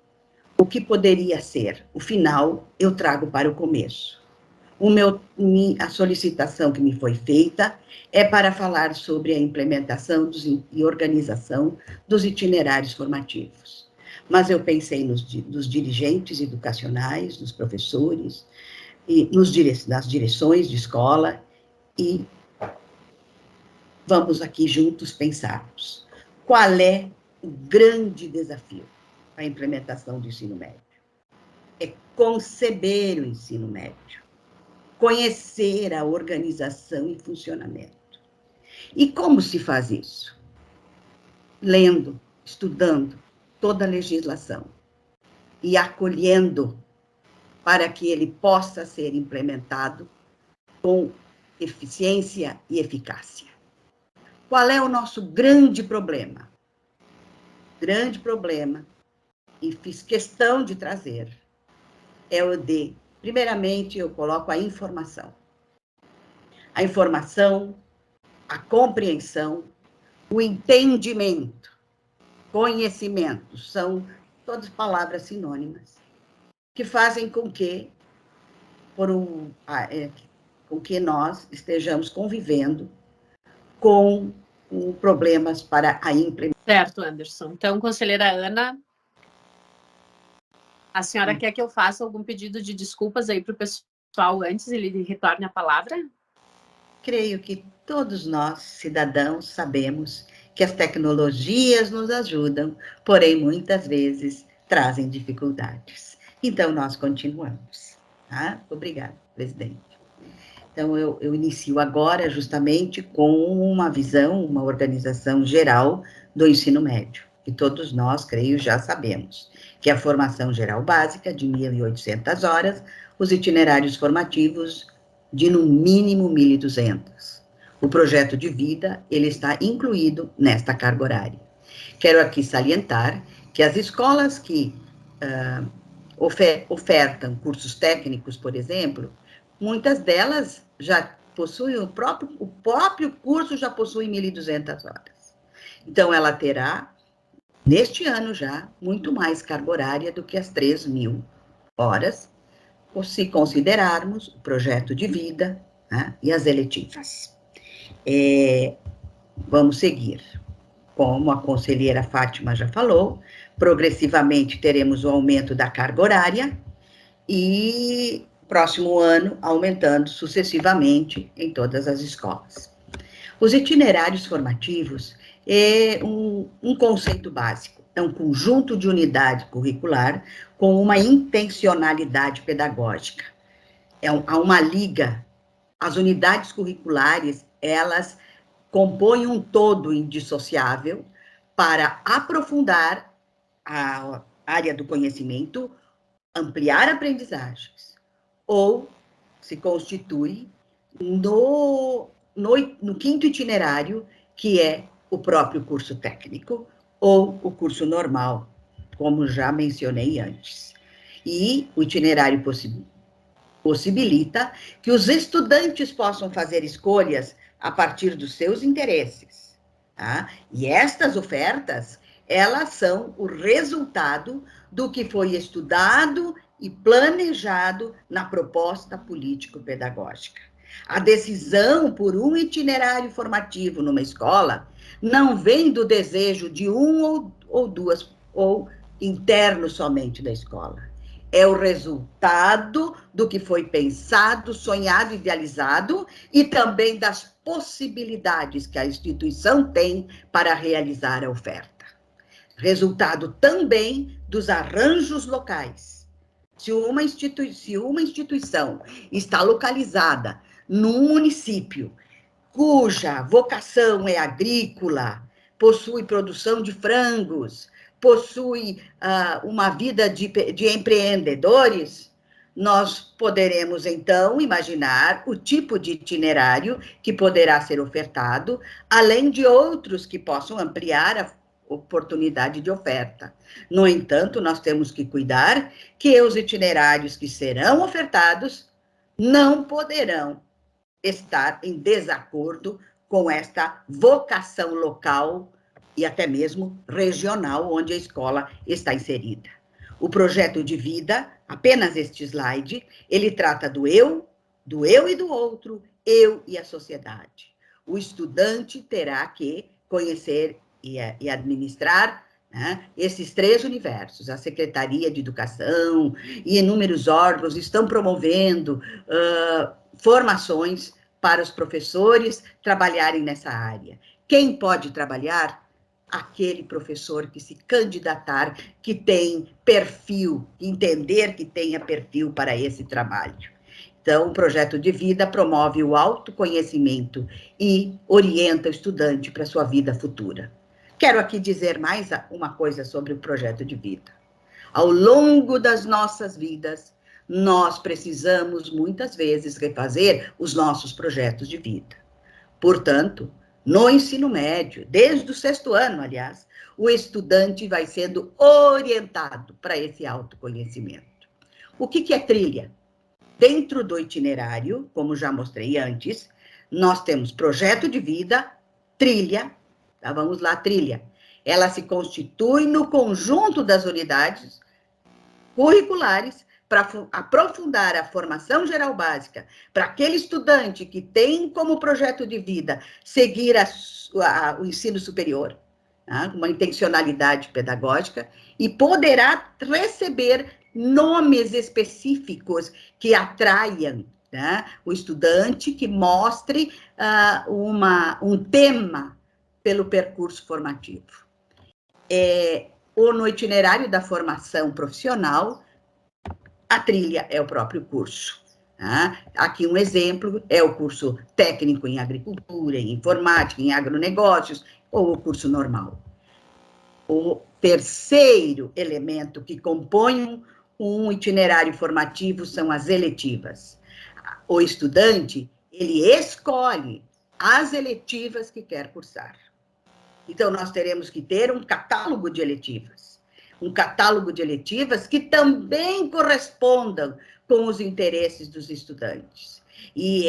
O que poderia ser o final, eu trago para o começo. A solicitação que me foi feita é para falar sobre a implementação e organização dos itinerários formativos. Mas eu pensei nos dirigentes educacionais, nos professores, e nas direções de escola, e vamos aqui juntos pensarmos. Qual é o grande desafio para a implementação do ensino médio? É conceber o ensino médio, conhecer a organização e funcionamento. E como se faz isso? Lendo, estudando toda a legislação e acolhendo para que ele possa ser implementado com eficiência e eficácia. Qual é o nosso grande problema? Grande problema, e fiz questão de trazer, é o de, primeiramente, eu coloco a informação. A informação, a compreensão, o entendimento, conhecimento, são todas palavras sinônimas, que fazem com que nós estejamos convivendo com problemas para a implementação. Certo, Anderson. Então, conselheira Ana, a senhora quer que eu faça algum pedido de desculpas aí para o pessoal antes ele retorne a palavra? Creio que todos nós, cidadãos, sabemos que as tecnologias nos ajudam, porém, muitas vezes, trazem dificuldades. Então, nós continuamos. Tá? Obrigada, presidente. Então, eu inicio agora justamente com uma visão, uma organização geral do ensino médio, que todos nós, creio, já sabemos, que é a formação geral básica de 1.800 horas, os itinerários formativos de, no mínimo, 1.200. O projeto de vida, ele está incluído nesta carga horária. Quero aqui salientar que as escolas que ofertam cursos técnicos, por exemplo, muitas delas já possuem o próprio curso já possui 1.200 horas. Então, ela terá, neste ano já, muito mais carga horária do que as 3.000 horas, se considerarmos o projeto de vida, né, e as eletivas. Vamos seguir. Como a conselheira Fátima já falou, progressivamente teremos o aumento da carga horária e próximo ano aumentando sucessivamente em todas as escolas. Os itinerários formativos é um conceito básico, é um conjunto de unidade curricular com uma intencionalidade pedagógica. Há uma liga, as unidades curriculares, elas compõem um todo indissociável para aprofundar a área do conhecimento, ampliar aprendizagens, ou se constitui no quinto itinerário, que é o próprio curso técnico, ou o curso normal, como já mencionei antes. E o itinerário possibilita que os estudantes possam fazer escolhas a partir dos seus interesses. Tá? E estas ofertas, elas são o resultado do que foi estudado e planejado na proposta político-pedagógica. A decisão por um itinerário formativo numa escola não vem do desejo de um ou duas, ou interno somente da escola. É o resultado do que foi pensado, sonhado, idealizado e também das possibilidades que a instituição tem para realizar a oferta. Resultado também dos arranjos locais. Se uma instituição está localizada num município cuja vocação é agrícola, possui produção de frangos, possui uma vida de empreendedores, nós poderemos, então, imaginar o tipo de itinerário que poderá ser ofertado, além de outros que possam ampliar a oportunidade de oferta. No entanto, nós temos que cuidar que os itinerários que serão ofertados não poderão estar em desacordo com esta vocação local e até mesmo regional onde a escola está inserida. O projeto de vida, apenas este slide, ele trata do eu e do outro, eu e a sociedade. O estudante terá que conhecer e administrar, né, esses 3 universos. A Secretaria de Educação e inúmeros órgãos estão promovendo formações para os professores trabalharem nessa área. Quem pode trabalhar? Aquele professor que se candidatar, que tem perfil, entender que tenha perfil para esse trabalho. Então, o projeto de vida promove o autoconhecimento e orienta o estudante para a sua vida futura. Quero aqui dizer mais uma coisa sobre o projeto de vida. Ao longo das nossas vidas, nós precisamos, muitas vezes, refazer os nossos projetos de vida. Portanto, no ensino médio, desde o 6º ano, aliás, o estudante vai sendo orientado para esse autoconhecimento. O que é trilha? Dentro do itinerário, como já mostrei antes, nós temos projeto de vida, trilha, tá? Vamos lá, trilha. Ela se constitui no conjunto das unidades curriculares para aprofundar a formação geral básica, para aquele estudante que tem como projeto de vida seguir o ensino superior, tá? Uma intencionalidade pedagógica, e poderá receber nomes específicos que atraiam, tá, o estudante, que mostre um tema pelo percurso formativo. Ou no itinerário da formação profissional, a trilha é o próprio curso. Tá? Aqui um exemplo é o curso técnico em agricultura, em informática, em agronegócios, ou o curso normal. O terceiro elemento que compõe um itinerário formativo são as eletivas. O estudante, ele escolhe as eletivas que quer cursar. Então, nós teremos que ter um catálogo de eletivas. Um catálogo de eletivas que também correspondam com os interesses dos estudantes. E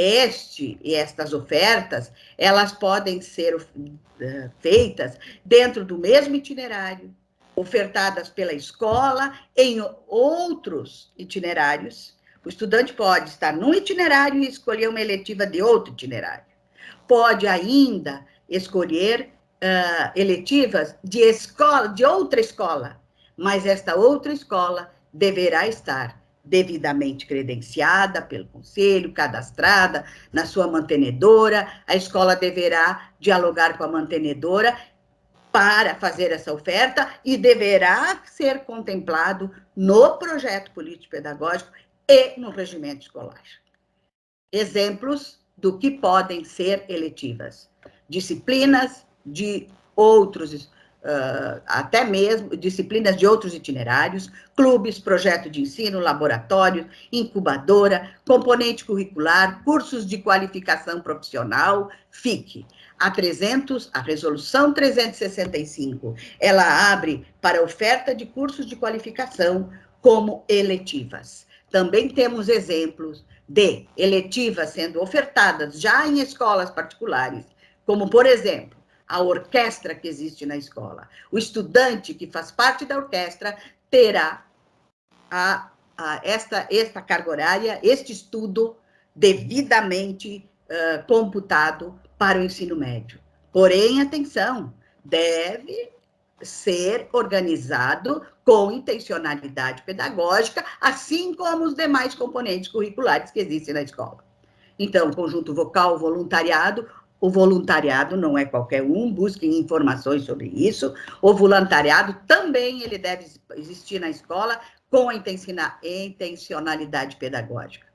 estas ofertas, elas podem ser feitas dentro do mesmo itinerário, ofertadas pela escola em outros itinerários. O estudante pode estar num itinerário e escolher uma eletiva de outro itinerário. Pode ainda escolher eletivas de outra escola, mas esta outra escola deverá estar devidamente credenciada pelo conselho, cadastrada na sua mantenedora. A escola deverá dialogar com a mantenedora para fazer essa oferta e deverá ser contemplado no projeto político-pedagógico e no regimento escolar. Exemplos do que podem ser eletivas: disciplinas de outros, até mesmo disciplinas de outros itinerários, clubes, projeto de ensino, laboratório, incubadora, componente curricular, cursos de qualificação profissional, FIC. A resolução 365, ela abre para oferta de cursos de qualificação como eletivas. Também temos exemplos de eletivas sendo ofertadas já em escolas particulares, como, por exemplo, a orquestra que existe na escola. O estudante que faz parte da orquestra terá esta carga horária, este estudo devidamente computado para o ensino médio. Porém, atenção, deve ser organizado com intencionalidade pedagógica, assim como os demais componentes curriculares que existem na escola. Então, conjunto vocal, voluntariado. O voluntariado não é qualquer um, busquem informações sobre isso. O voluntariado também ele deve existir na escola com a intencionalidade pedagógica.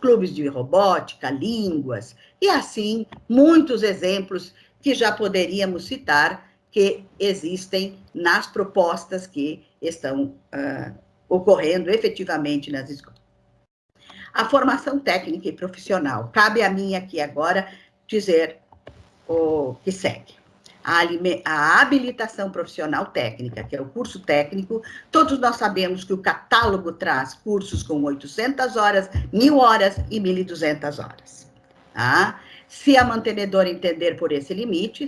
Clubes de robótica, línguas, e assim, muitos exemplos que já poderíamos citar que existem nas propostas que estão ocorrendo efetivamente nas escolas. A formação técnica e profissional. Cabe a mim aqui agora dizer o que segue. A habilitação profissional técnica, que é o curso técnico, todos nós sabemos que o catálogo traz cursos com 800 horas, 1.000 horas e 1.200 horas. Tá? Se a mantenedora entender por esse limite,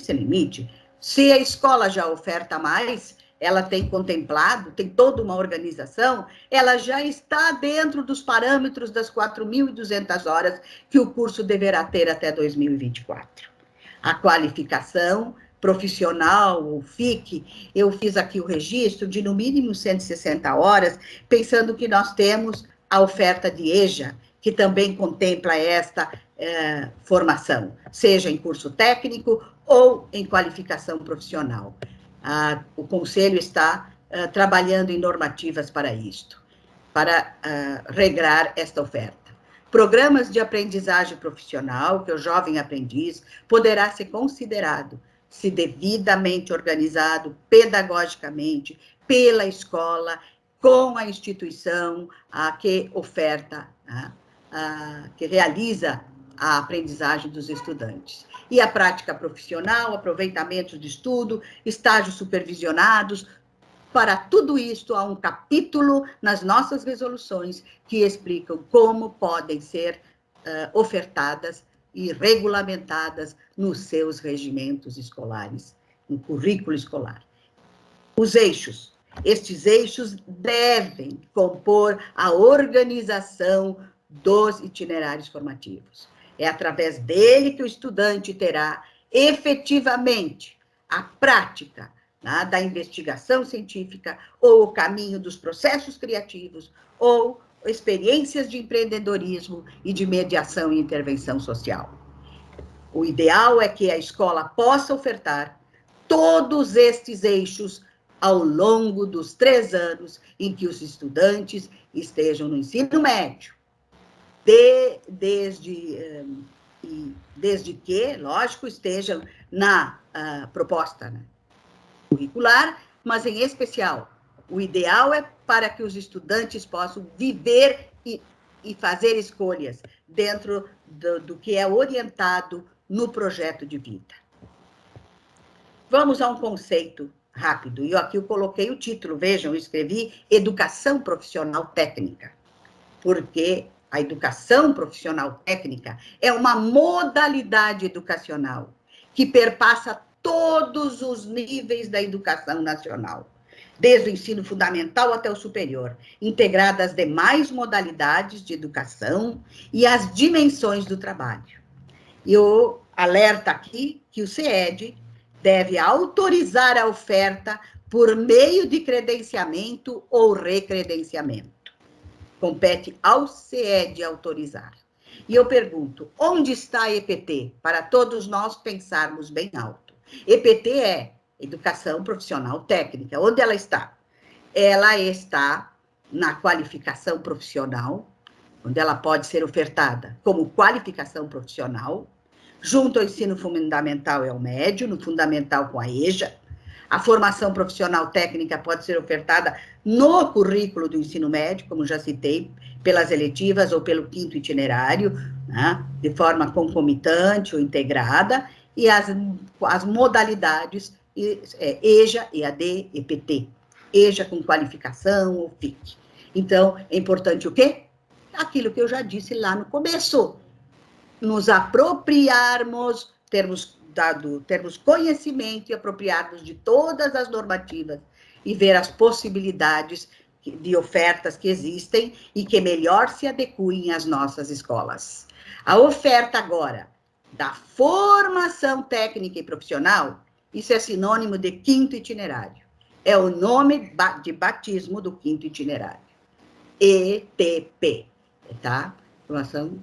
se a escola já oferta mais, ela tem contemplado, tem toda uma organização, ela já está dentro dos parâmetros das 4.200 horas que o curso deverá ter até 2024. A qualificação profissional, o FIC, eu fiz aqui o registro de no mínimo 160 horas, pensando que nós temos a oferta de EJA, que também contempla esta formação, seja em curso técnico ou em qualificação profissional. O Conselho está trabalhando em normativas para isto, para regrar esta oferta. Programas de aprendizagem profissional, que o jovem aprendiz poderá ser considerado, se devidamente organizado pedagogicamente pela escola, com a instituição que oferta, que realiza a aprendizagem dos estudantes. E a prática profissional, aproveitamento de estudo, estágios supervisionados. Para tudo isto, há um capítulo nas nossas resoluções que explicam como podem ser ofertadas e regulamentadas nos seus regimentos escolares, no currículo escolar. Os eixos. Estes eixos devem compor a organização dos itinerários formativos. É através dele que o estudante terá efetivamente a prática da investigação científica, ou o caminho dos processos criativos, ou experiências de empreendedorismo e de mediação e intervenção social. O ideal é que a escola possa ofertar todos estes eixos ao longo dos 3 anos em que os estudantes estejam no ensino médio, desde que, lógico, estejam na proposta curricular, mas em especial, o ideal é para que os estudantes possam viver e fazer escolhas dentro do que é orientado no projeto de vida. Vamos a um conceito rápido. E aqui eu coloquei o título, vejam, eu escrevi Educação Profissional Técnica, porque a educação profissional técnica é uma modalidade educacional que perpassa todos os níveis da educação nacional, desde o ensino fundamental até o superior, integrada às demais modalidades de educação e às dimensões do trabalho. E eu alerto aqui que o CIED deve autorizar a oferta por meio de credenciamento ou recredenciamento. Compete ao CIED autorizar. E eu pergunto, onde está a EPT? Para todos nós pensarmos bem alto. EPT é Educação Profissional Técnica. Onde ela está? Ela está na qualificação profissional, onde ela pode ser ofertada como qualificação profissional, junto ao ensino fundamental e ao médio, no fundamental com a EJA. A formação profissional técnica pode ser ofertada no currículo do ensino médio, como já citei, pelas eletivas ou pelo 5º itinerário, né, de forma concomitante ou integrada, e as modalidades EJA, EAD, EPT. EJA com qualificação ou FIC. Então, é importante o quê? Aquilo que eu já disse lá no começo. Nos apropriarmos, termos conhecimento e apropriarmos de todas as normativas e ver as possibilidades de ofertas que existem e que melhor se adequem às nossas escolas. A oferta agora da formação técnica e profissional, isso é sinônimo de 5º itinerário. É o nome de batismo do 5º itinerário. ETP, tá? Formação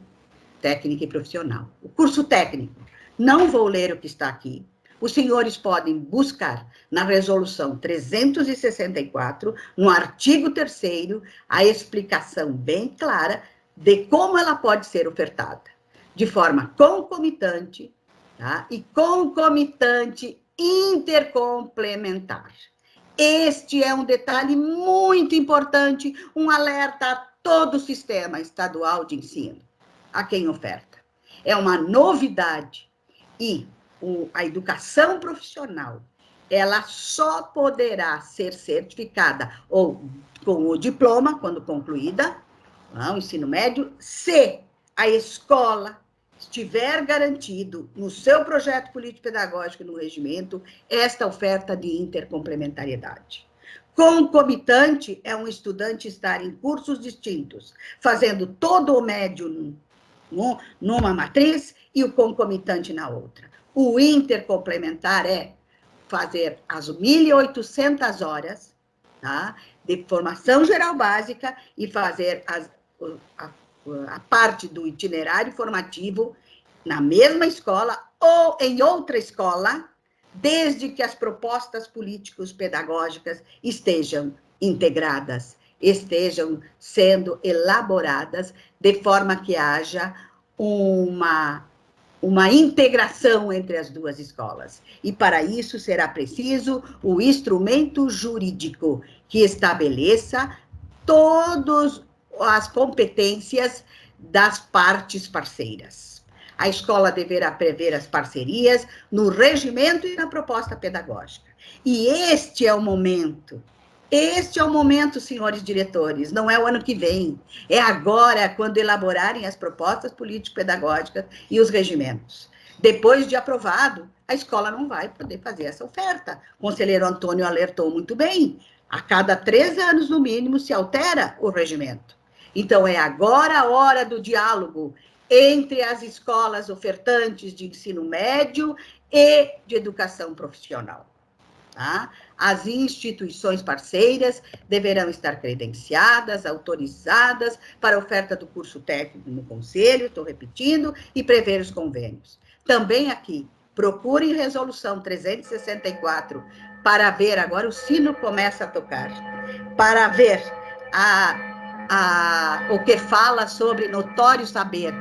técnica e profissional. O curso técnico, não vou ler o que está aqui. Os senhores podem buscar na resolução 364, no artigo 3º, a explicação bem clara de como ela pode ser ofertada, de forma concomitante, tá? E concomitante intercomplementar. Este é um detalhe muito importante, um alerta a todo o sistema estadual de ensino, a quem oferta. É uma novidade e a educação profissional, ela só poderá ser certificada ou com o diploma, quando concluída, o ensino médio, se a escola estiver garantido no seu projeto político-pedagógico e no regimento esta oferta de intercomplementariedade. Concomitante é um estudante estar em cursos distintos, fazendo todo o médio numa matriz e o concomitante na outra. O intercomplementar é fazer as 1.800 horas, tá, de formação geral básica e fazer a parte do itinerário formativo na mesma escola ou em outra escola, desde que as propostas políticos-pedagógicas estejam integradas, estejam sendo elaboradas de forma que haja uma integração entre as duas escolas. E para isso será preciso o instrumento jurídico que estabeleça todas as competências das partes parceiras. A escola deverá prever as parcerias no regimento e na proposta pedagógica. E este é o momento, senhores diretores, não é o ano que vem, é agora, quando elaborarem as propostas político-pedagógicas e os regimentos. Depois de aprovado, a escola não vai poder fazer essa oferta. O conselheiro Antônio alertou muito bem, a cada 3 anos, no mínimo, se altera o regimento. Então, é agora a hora do diálogo entre as escolas ofertantes de ensino médio e de educação profissional. Tá? As instituições parceiras deverão estar credenciadas, autorizadas para a oferta do curso técnico no conselho, estou repetindo, e prever os convênios. Também aqui, procurem resolução 364 para ver, agora o sino começa a tocar, para ver o que fala sobre notório saber,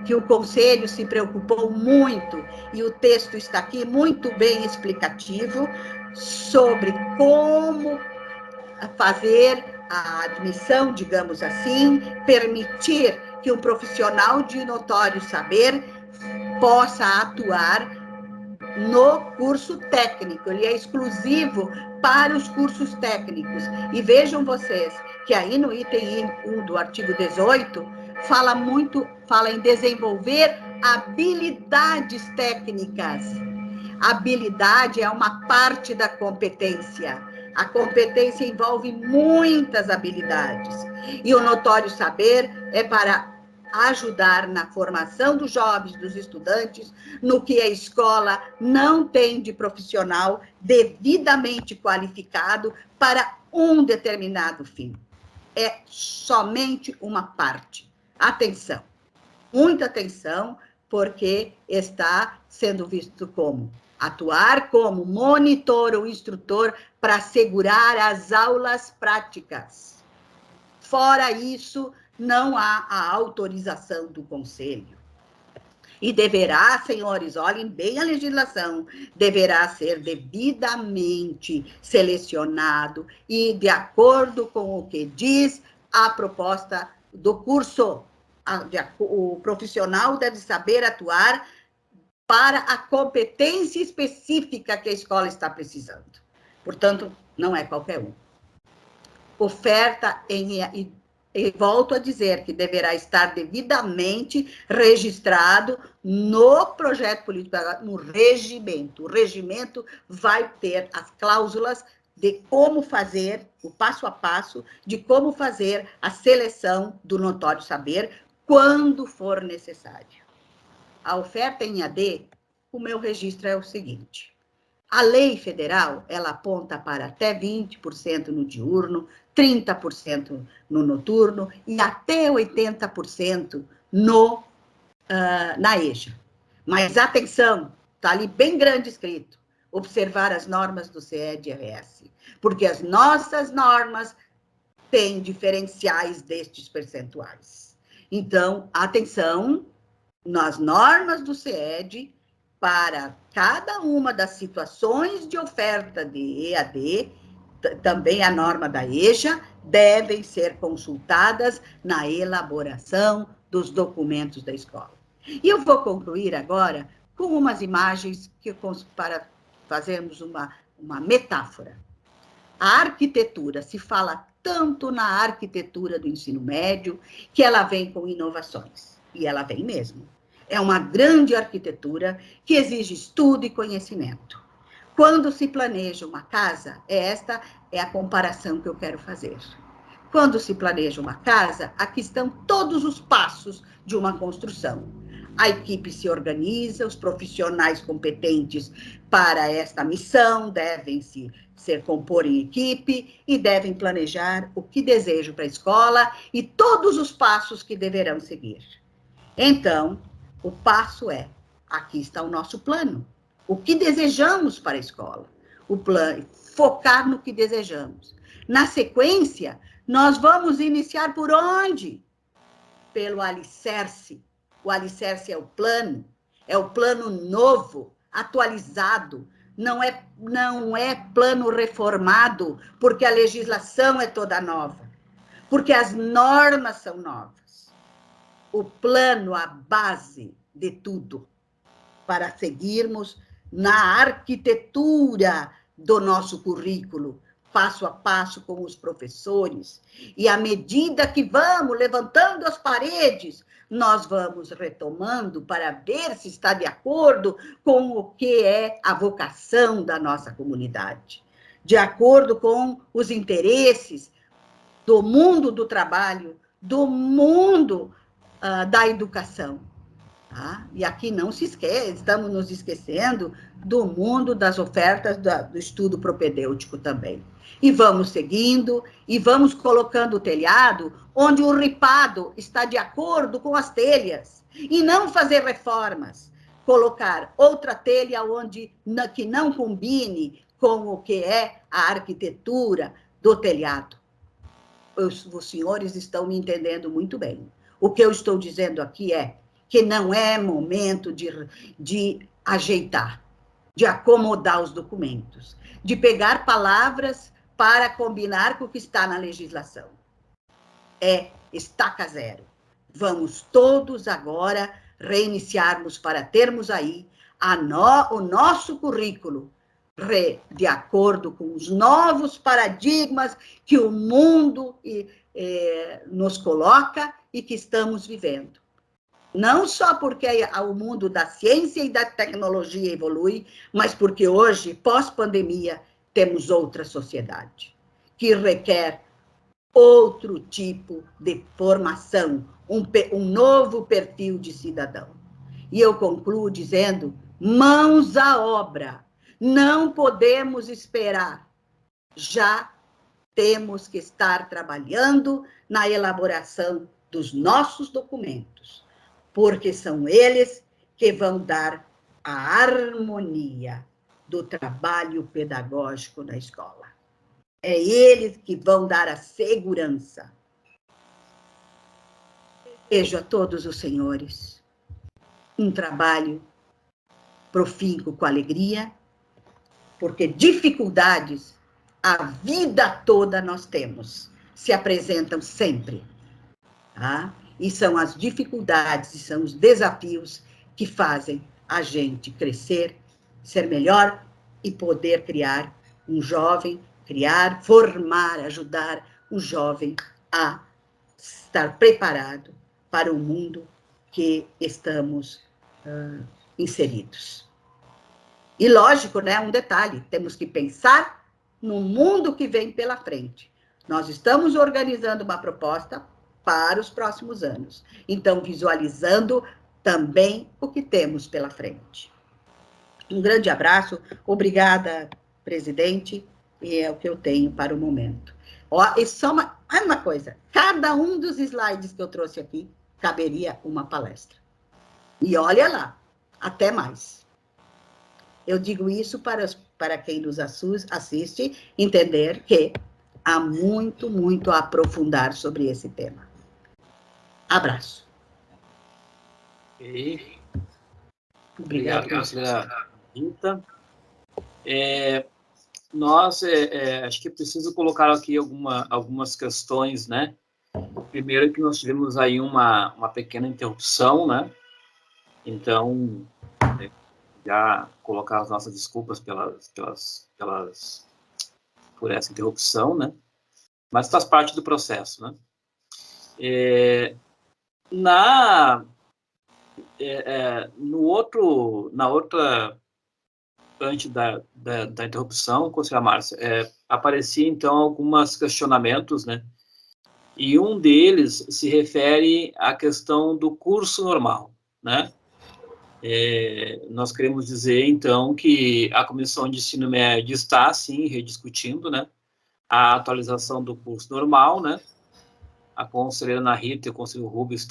que o Conselho se preocupou muito, e o texto está aqui muito bem explicativo, sobre como fazer a admissão, digamos assim, permitir que um profissional de notório saber possa atuar no curso técnico, ele é exclusivo para os cursos técnicos. E vejam vocês que aí no item 1 do artigo 18 fala em desenvolver habilidades técnicas. Habilidade é uma parte da competência. A competência envolve muitas habilidades. E o notório saber é para ajudar na formação dos jovens, dos estudantes, no que a escola não tem de profissional devidamente qualificado para um determinado fim. É somente uma parte. Atenção, muita atenção, porque está sendo visto como atuar como monitor ou instrutor para assegurar as aulas práticas. Fora isso, não há a autorização do conselho. E deverá, senhores, olhem bem a legislação, deverá ser devidamente selecionado e de acordo com o que diz a proposta do curso. O profissional deve saber atuar para a competência específica que a escola está precisando. Portanto, não é qualquer um. Oferta e volto a dizer que deverá estar devidamente registrado no projeto político, no regimento. O regimento vai ter as cláusulas de como fazer, o passo a passo, de como fazer a seleção do notório saber quando for necessário. A oferta em AD, o meu registro é o seguinte. A lei federal, ela aponta para até 20% no diurno, 30% no noturno e até 80% na EJA. Mas atenção, está ali bem grande escrito, observar as normas do CED-RS, porque as nossas normas têm diferenciais destes percentuais. Então, atenção, nas normas do CED, para cada uma das situações de oferta de EAD, também a norma da EJA, devem ser consultadas na elaboração dos documentos da escola. E eu vou concluir agora com umas imagens para fazermos uma metáfora. A arquitetura, se fala tanto na arquitetura do ensino médio, que ela vem com inovações, e ela vem mesmo. É uma grande arquitetura que exige estudo e conhecimento. Quando se planeja uma casa, esta é a comparação que eu quero fazer. Quando se planeja uma casa, aqui estão todos os passos de uma construção. A equipe se organiza, os profissionais competentes para esta missão devem compor em equipe e devem planejar o que desejam para a escola e todos os passos que deverão seguir. Então, o passo é, aqui está o nosso plano. O que desejamos para a escola? O plano, focar no que desejamos. Na sequência, nós vamos iniciar por onde? Pelo alicerce. O alicerce é o plano novo, atualizado. Não é plano reformado, porque a legislação é toda nova, porque as normas são novas. O plano, a base de tudo, para seguirmos na arquitetura do nosso currículo, passo a passo com os professores, e à medida que vamos levantando as paredes, nós vamos retomando para ver se está de acordo com o que é a vocação da nossa comunidade, de acordo com os interesses do mundo do trabalho, do mundo da educação. Tá? E aqui não se esquece, estamos nos esquecendo do mundo das ofertas do estudo propedêutico também. E vamos seguindo, e vamos colocando o telhado onde o ripado está de acordo com as telhas, e não fazer reformas, colocar outra telha que não combine com o que é a arquitetura do telhado. Os senhores estão me entendendo muito bem. O que eu estou dizendo aqui é que não é momento de ajeitar, de acomodar os documentos, de pegar palavras para combinar com o que está na legislação. É estaca zero. Vamos todos agora reiniciarmos para termos aí o nosso currículo de acordo com os novos paradigmas que o mundo nos coloca e que estamos vivendo. Não só porque o mundo da ciência e da tecnologia evolui, mas porque hoje, pós-pandemia, temos outra sociedade, que requer outro tipo de formação, um novo perfil de cidadão. E eu concluo dizendo, mãos à obra, não podemos esperar, já temos que estar trabalhando na elaboração dos nossos documentos, porque são eles que vão dar a harmonia do trabalho pedagógico na escola. É eles que vão dar a segurança. Desejo a todos os senhores um trabalho profícuo com alegria, porque dificuldades a vida toda nós temos, se apresentam sempre, tá? E são as dificuldades, e são os desafios que fazem a gente crescer, ser melhor e poder criar um jovem, formar, ajudar o jovem a estar preparado para o mundo que estamos inseridos. E lógico, né, um detalhe, temos que pensar no mundo que vem pela frente. Nós estamos organizando uma proposta para os próximos anos. Então, visualizando também o que temos pela frente. Um grande abraço, obrigada, presidente, e é o que eu tenho para o momento. Ó, e só uma coisa, cada um dos slides que eu trouxe aqui caberia uma palestra. E olha lá, até mais. Eu digo isso para quem nos assiste entender que há muito, muito a aprofundar sobre esse tema. Abraço. Okay. Obrigado, conselheira Rita. Nós, acho que é preciso colocar aqui algumas questões, né? Primeiro que nós tivemos aí uma pequena interrupção, né? Então, já colocar as nossas desculpas por essa interrupção, né? Mas faz parte do processo, né? Na outra, antes da interrupção, conselheira Márcia, aparecia, então, alguns questionamentos, né? E um deles se refere à questão do curso normal, né? Nós queremos dizer, então, que a Comissão de Ensino Médio está, sim, rediscutindo, né, a atualização do curso normal, né? A conselheira Ana Rita e o conselheiro Rubens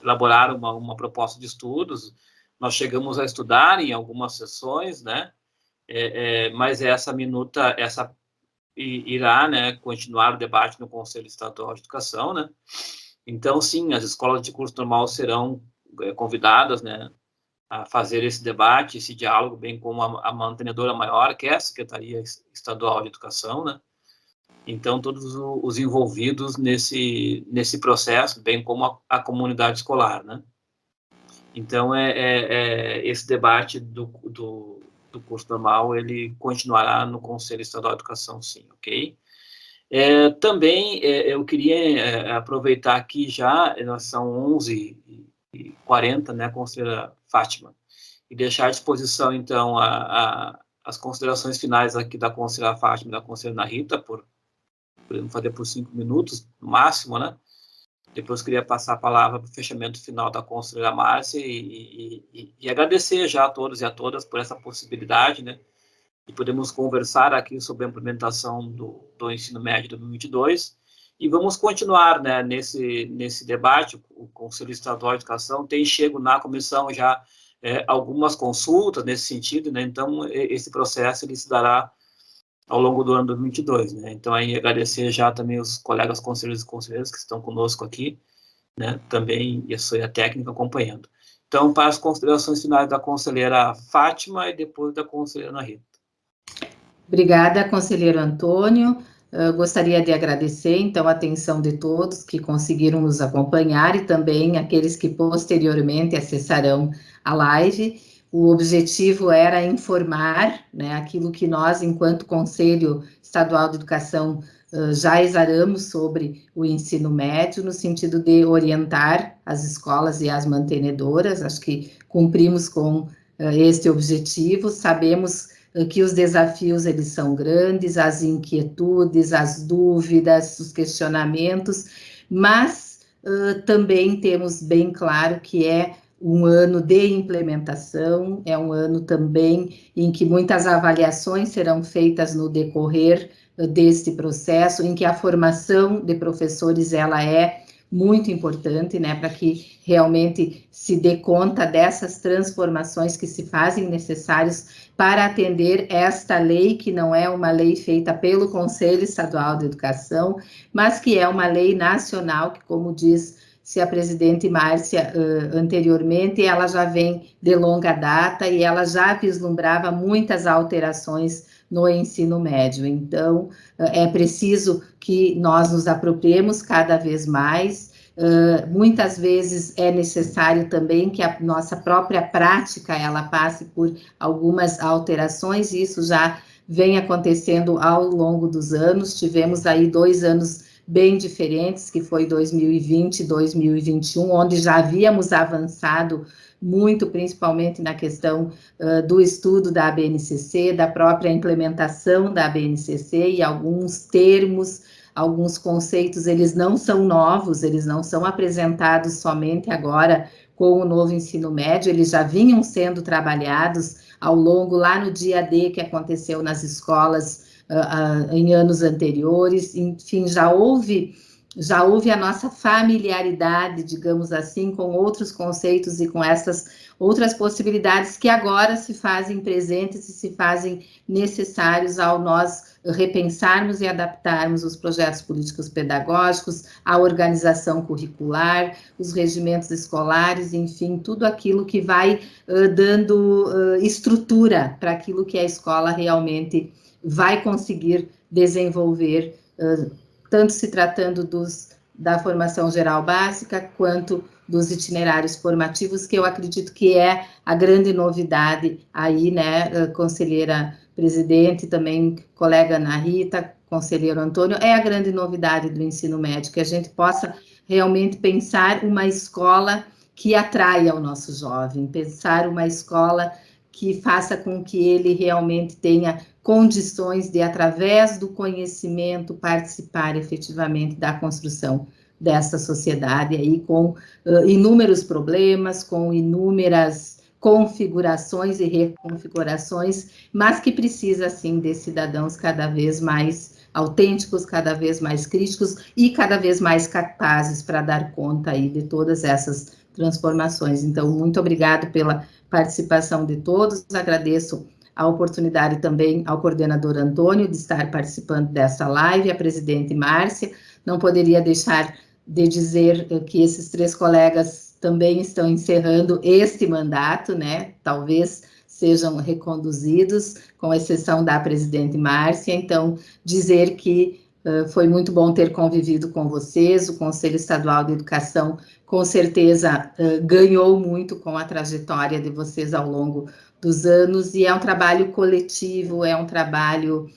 elaboraram uma proposta de estudos. Nós chegamos a estudar em algumas sessões, né? Mas essa minuta, irá, né, continuar o debate no Conselho Estadual de Educação, né? Então, sim, as escolas de curso normal serão convidadas, né, a fazer esse debate, esse diálogo, bem como a mantenedora maior, que é a Secretaria Estadual de Educação, né? Então, todos os envolvidos nesse processo, bem como a comunidade escolar, né? Então, esse debate do curso normal, ele continuará no Conselho Estadual de Educação, sim, ok? Também, eu queria aproveitar aqui já, nós são 11h40, né, conselheira Fátima, e deixar à disposição, então, as considerações finais aqui da conselheira Fátima e da conselheira Ana Rita, podemos fazer por 5 minutos, no máximo, né? Depois queria passar a palavra para o fechamento final da conselheira Márcia e agradecer já a todos e a todas por essa possibilidade, né, de podermos conversar aqui sobre a implementação do ensino médio de 2022, e vamos continuar, né, nesse debate. O Conselho Estadual de Educação tem chego na comissão já algumas consultas nesse sentido, né, então esse processo ele se dará ao longo do ano de 2022, né, então aí agradecer já também os colegas conselheiros e conselheiras que estão conosco aqui, né, também, e a sua técnica acompanhando. Então, para as considerações finais da conselheira Fátima e depois da conselheira Ana Rita. Obrigada, conselheiro Antônio. Gostaria de agradecer, então, a atenção de todos que conseguiram nos acompanhar e também aqueles que posteriormente acessarão a live. O objetivo era informar, né, aquilo que nós, enquanto Conselho Estadual de Educação, já exaramos sobre o ensino médio, no sentido de orientar as escolas e as mantenedoras. Acho que cumprimos com este objetivo. Sabemos que os desafios, eles são grandes, as inquietudes, as dúvidas, os questionamentos, mas também temos bem claro que é um ano de implementação, é um ano também em que muitas avaliações serão feitas no decorrer deste processo, em que a formação de professores, ela é muito importante, né, para que realmente se dê conta dessas transformações que se fazem necessárias para atender esta lei, que não é uma lei feita pelo Conselho Estadual de Educação, mas que é uma lei nacional, que, como disse a presidente Márcia anteriormente, ela já vem de longa data e ela já vislumbrava muitas alterações no ensino médio. Então, é preciso que nós nos apropriemos cada vez mais. Muitas vezes é necessário também que a nossa própria prática ela passe por algumas alterações, e isso já vem acontecendo ao longo dos anos. Tivemos aí 2 anos bem diferentes, que foi 2020 e 2021, onde já havíamos avançado muito, principalmente na questão do estudo da ABNCC, da própria implementação da ABNCC, e alguns termos, alguns conceitos, eles não são novos, eles não são apresentados somente agora com o novo ensino médio, eles já vinham sendo trabalhados ao longo, lá no dia D, que aconteceu nas escolas em anos anteriores. Enfim, já houve a nossa familiaridade, digamos assim, com outros conceitos e com essas outras possibilidades que agora se fazem presentes e se fazem necessários ao nós repensarmos e adaptarmos os projetos políticos pedagógicos, a organização curricular, os regimentos escolares, enfim, tudo aquilo que vai dando estrutura para aquilo que a escola realmente vai conseguir desenvolver, tanto se tratando da formação geral básica, quanto dos itinerários formativos, que eu acredito que é a grande novidade aí, né, conselheira presidente, também colega Ana Rita, conselheiro Antônio, é a grande novidade do ensino médio, que a gente possa realmente pensar uma escola que atraia o nosso jovem, pensar uma escola que faça com que ele realmente tenha condições de, através do conhecimento, participar efetivamente da construção dessa sociedade aí, com inúmeros problemas, com inúmeras configurações e reconfigurações, mas que precisa, sim, de cidadãos cada vez mais autênticos, cada vez mais críticos e cada vez mais capazes para dar conta aí de todas essas transformações. Então, muito obrigado pela participação de todos, agradeço a oportunidade também ao coordenador Antônio de estar participando dessa live, a presidente Márcia. Não poderia deixar de dizer que esses 3 colegas também estão encerrando este mandato, né? Talvez sejam reconduzidos, com exceção da presidente Márcia. Então, dizer que foi muito bom ter convivido com vocês. O Conselho Estadual de Educação, com certeza, ganhou muito com a trajetória de vocês ao longo dos anos, e é um trabalho coletivo, é um trabalho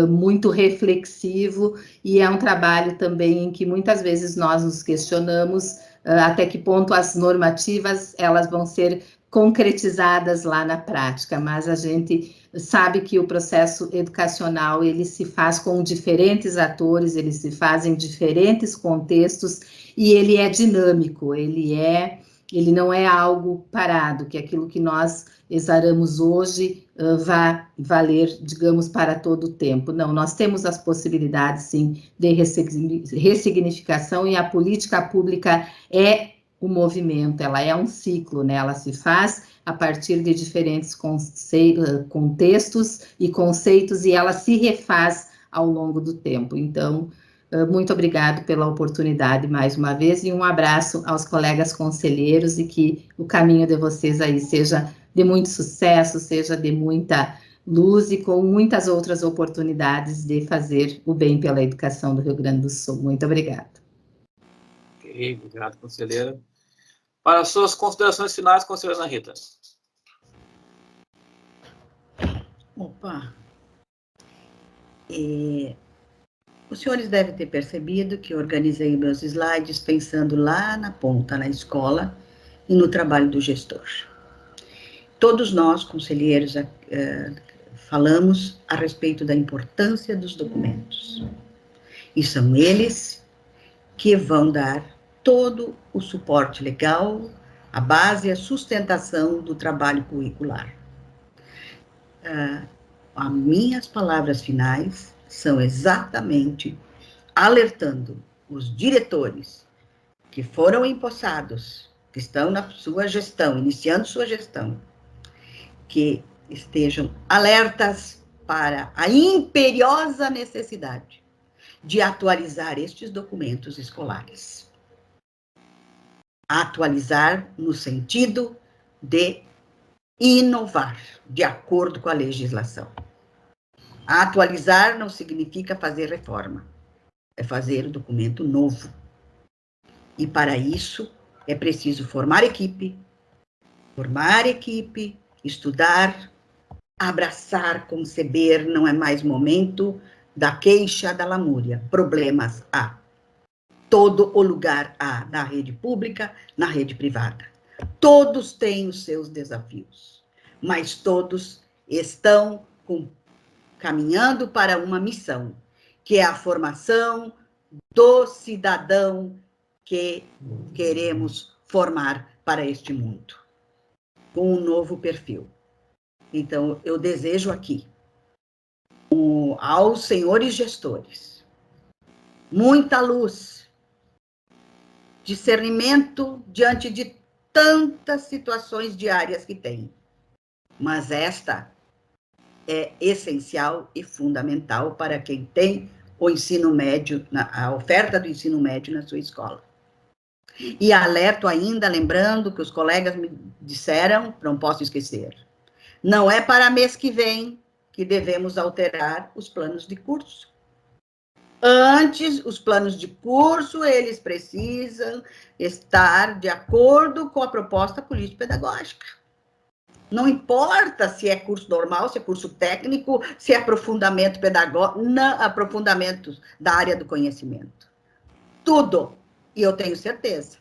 muito reflexivo, e é um trabalho também em que muitas vezes nós nos questionamos até que ponto as normativas elas vão ser concretizadas lá na prática, mas a gente sabe que o processo educacional ele se faz com diferentes atores, ele se faz em diferentes contextos, e ele é dinâmico, ele não é algo parado, que aquilo que nós exaramos hoje vá valer, digamos, para todo o tempo. Não, nós temos as possibilidades, sim, de ressignificação, e a política pública é o movimento, ela é um ciclo, né? Ela se faz a partir de diferentes contextos e conceitos, e ela se refaz ao longo do tempo. Então, muito obrigado pela oportunidade mais uma vez, e um abraço aos colegas conselheiros, e que o caminho de vocês aí seja de muito sucesso, seja de muita luz e com muitas outras oportunidades de fazer o bem pela educação do Rio Grande do Sul. Muito obrigada. Ok, obrigado, conselheira. Para as suas considerações finais, conselheira Ana Rita. Opa! Os senhores devem ter percebido que eu organizei meus slides pensando lá na ponta, na escola e no trabalho do gestor. Todos nós, conselheiros, falamos a respeito da importância dos documentos. E são eles que vão dar todo o suporte legal, a base e a sustentação do trabalho curricular. As minhas palavras finais são exatamente alertando os diretores que foram empossados, que estão na sua gestão, iniciando sua gestão, que estejam alertas para a imperiosa necessidade de atualizar estes documentos escolares. Atualizar no sentido de inovar, de acordo com a legislação. Atualizar não significa fazer reforma, é fazer o documento novo. E para isso é preciso formar equipe, estudar, abraçar, conceber, não é mais momento da queixa, da lamúria. Problemas há. Todo o lugar há, na rede pública, na rede privada. Todos têm os seus desafios, mas todos estão caminhando para uma missão, que é a formação do cidadão que queremos formar para este mundo, com um novo perfil. Então, eu desejo aqui, aos senhores gestores, muita luz, discernimento diante de tantas situações diárias que tem. Mas esta é essencial e fundamental para quem tem o ensino médio, a oferta do ensino médio na sua escola. E alerto ainda, lembrando que os colegas me disseram, não posso esquecer, não é para mês que vem que devemos alterar os planos de curso. Antes, os planos de curso, eles precisam estar de acordo com a proposta político-pedagógica. Não importa se é curso normal, se é curso técnico, se é aprofundamento pedagógico, não, aprofundamentos da área do conhecimento. Tudo. E eu tenho certeza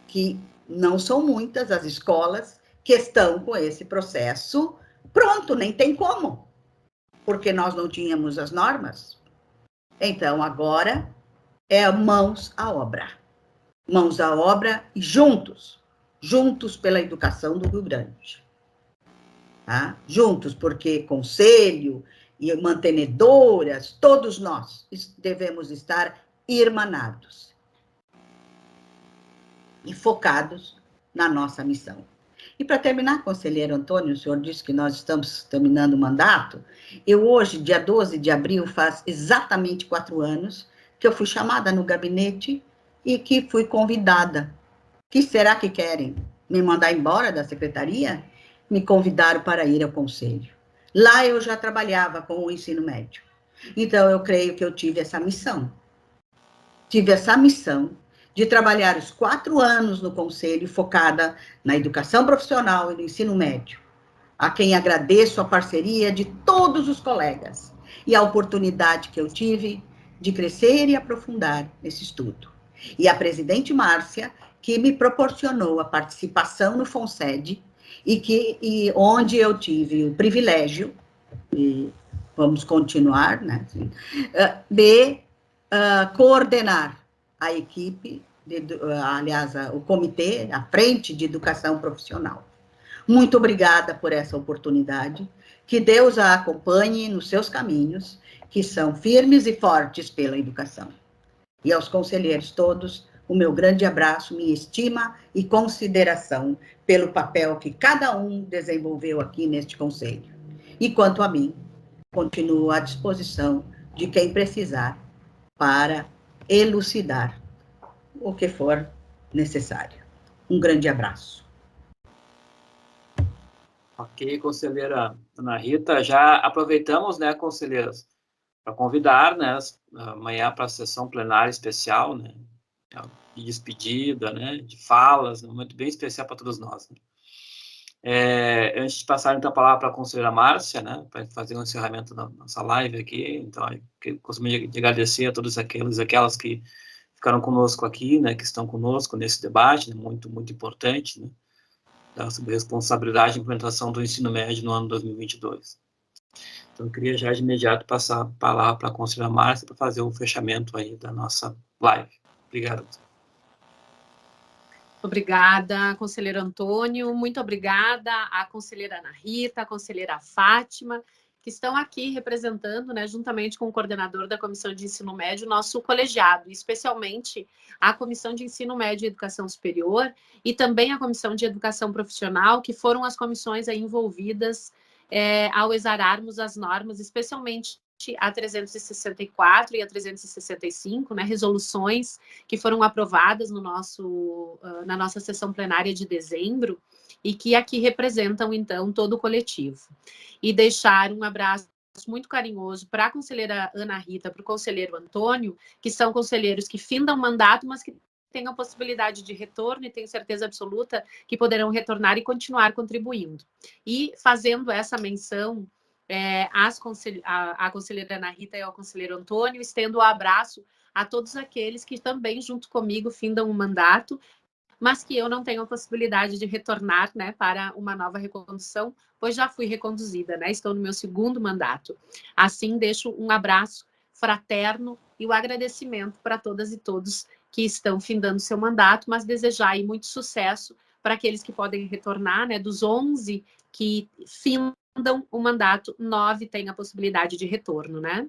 que não são muitas as escolas que estão com esse processo pronto, nem tem como, porque nós não tínhamos as normas. Então, agora é mãos à obra. Mãos à obra e juntos pela educação do Rio Grande. Tá? Juntos, porque conselho e mantenedoras, todos nós devemos estar irmanados e focados na nossa missão. E para terminar, conselheiro Antônio, o senhor disse que nós estamos terminando o mandato. Eu hoje, dia 12 de abril, faz exatamente 4 anos que eu fui chamada no gabinete e que fui convidada. Que será que querem? Me mandar embora da secretaria? Me convidaram para ir ao conselho. Lá eu já trabalhava com o ensino médio. Então, eu creio que eu tive essa missão. Tive essa missão de trabalhar os 4 anos no conselho, focada na educação profissional e no ensino médio, a quem agradeço a parceria de todos os colegas e a oportunidade que eu tive de crescer e aprofundar nesse estudo. E a presidente Márcia, que me proporcionou a participação no FONSED, e onde eu tive o privilégio, e vamos continuar, né, de coordenar a equipe, aliás, o comitê, a frente de educação profissional. Muito obrigada por essa oportunidade, que Deus a acompanhe nos seus caminhos, que são firmes e fortes pela educação. E aos conselheiros todos, o meu grande abraço, minha estima e consideração pelo papel que cada um desenvolveu aqui neste conselho. E quanto a mim, continuo à disposição de quem precisar para elucidar o que for necessário. Um grande abraço. Ok, conselheira Ana Rita, já aproveitamos, né, conselheiras, para convidar, né, amanhã para a sessão plenária especial, né, de despedida, né, de falas, um momento bem especial para todos nós. Né? Antes de passar então a palavra para a conselheira Márcia, né, para fazer um encerramento da nossa live aqui, então eu gostaria de agradecer a todos aqueles e aquelas que ficaram conosco aqui, né, que estão conosco nesse debate, né, muito importante, né, sobre a responsabilidade de implementação do ensino médio no ano 2022. Então, eu queria já de imediato passar a palavra para a conselheira Márcia para fazer o fechamento aí da nossa live. Obrigado. Obrigada, conselheiro Antônio, muito obrigada à conselheira Ana Rita, à conselheira Fátima, que estão aqui representando, né, juntamente com o coordenador da Comissão de Ensino Médio, nosso colegiado, especialmente a Comissão de Ensino Médio e Educação Superior e também a Comissão de Educação Profissional, que foram as comissões aí envolvidas ao exararmos as normas, especialmente a 364 e a 365, né, resoluções que foram aprovadas no na nossa sessão plenária de dezembro e que aqui representam, então, todo o coletivo. E deixar um abraço muito carinhoso para a conselheira Ana Rita, para o conselheiro Antônio, que são conselheiros que findam mandato, mas que têm a possibilidade de retorno e tenho certeza absoluta que poderão retornar e continuar contribuindo. E fazendo essa menção a conselheira Ana Rita e ao conselheiro Antônio, estendo o abraço a todos aqueles que também, junto comigo, findam o mandato, mas que eu não tenho a possibilidade de retornar, né, para uma nova recondução, pois já fui reconduzida, né, estou no meu segundo mandato. Assim, deixo um abraço fraterno e o agradecimento para todas e todos que estão findando seu mandato, mas desejar aí muito sucesso para aqueles que podem retornar, né, dos 11 que findam o mandato, 9 têm a possibilidade de retorno, né?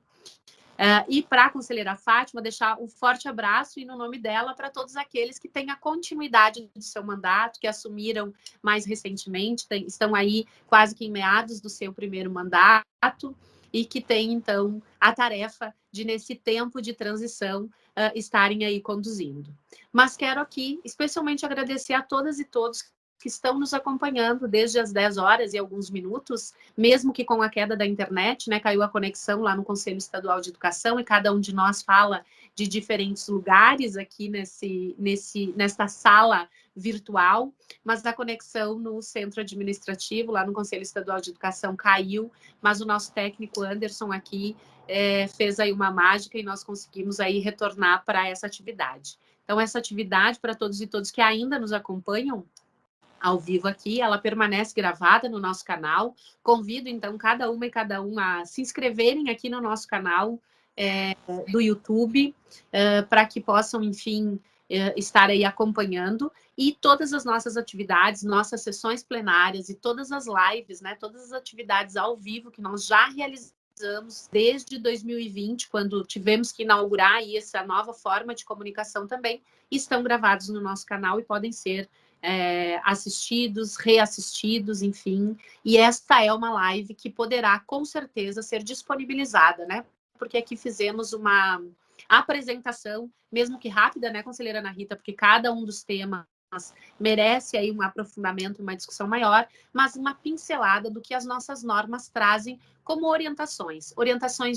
E para a conselheira Fátima, deixar um forte abraço e no nome dela para todos aqueles que têm a continuidade do seu mandato, que assumiram mais recentemente, estão aí quase que em meados do seu primeiro mandato e que têm, então, a tarefa de, nesse tempo de transição, estarem aí conduzindo. Mas quero aqui, especialmente, agradecer a todas e todos que estão nos acompanhando desde as 10 horas e alguns minutos, mesmo que com a queda da internet, né, caiu a conexão lá no Conselho Estadual de Educação e cada um de nós fala de diferentes lugares aqui nesta sala virtual, mas a conexão no centro administrativo, lá no Conselho Estadual de Educação, caiu, mas o nosso técnico Anderson aqui fez aí uma mágica e nós conseguimos aí retornar para essa atividade. Então, essa atividade, para todos e todas que ainda nos acompanham ao vivo aqui, ela permanece gravada no nosso canal. Convido, então, cada uma e cada um a se inscreverem aqui no nosso canal do YouTube, para que possam, enfim, estar aí acompanhando. E todas as nossas atividades, nossas sessões plenárias e todas as lives, né, todas as atividades ao vivo que nós já realizamos desde 2020, quando tivemos que inaugurar aí essa nova forma de comunicação também, estão gravados no nosso canal e podem ser assistidos, reassistidos, enfim. E esta é uma live que poderá, com certeza, ser disponibilizada, né? Porque aqui fizemos uma apresentação, mesmo que rápida, né, conselheira Ana Rita? Porque cada um dos temas merece aí um aprofundamento, uma discussão maior, mas uma pincelada do que as nossas normas trazem como orientações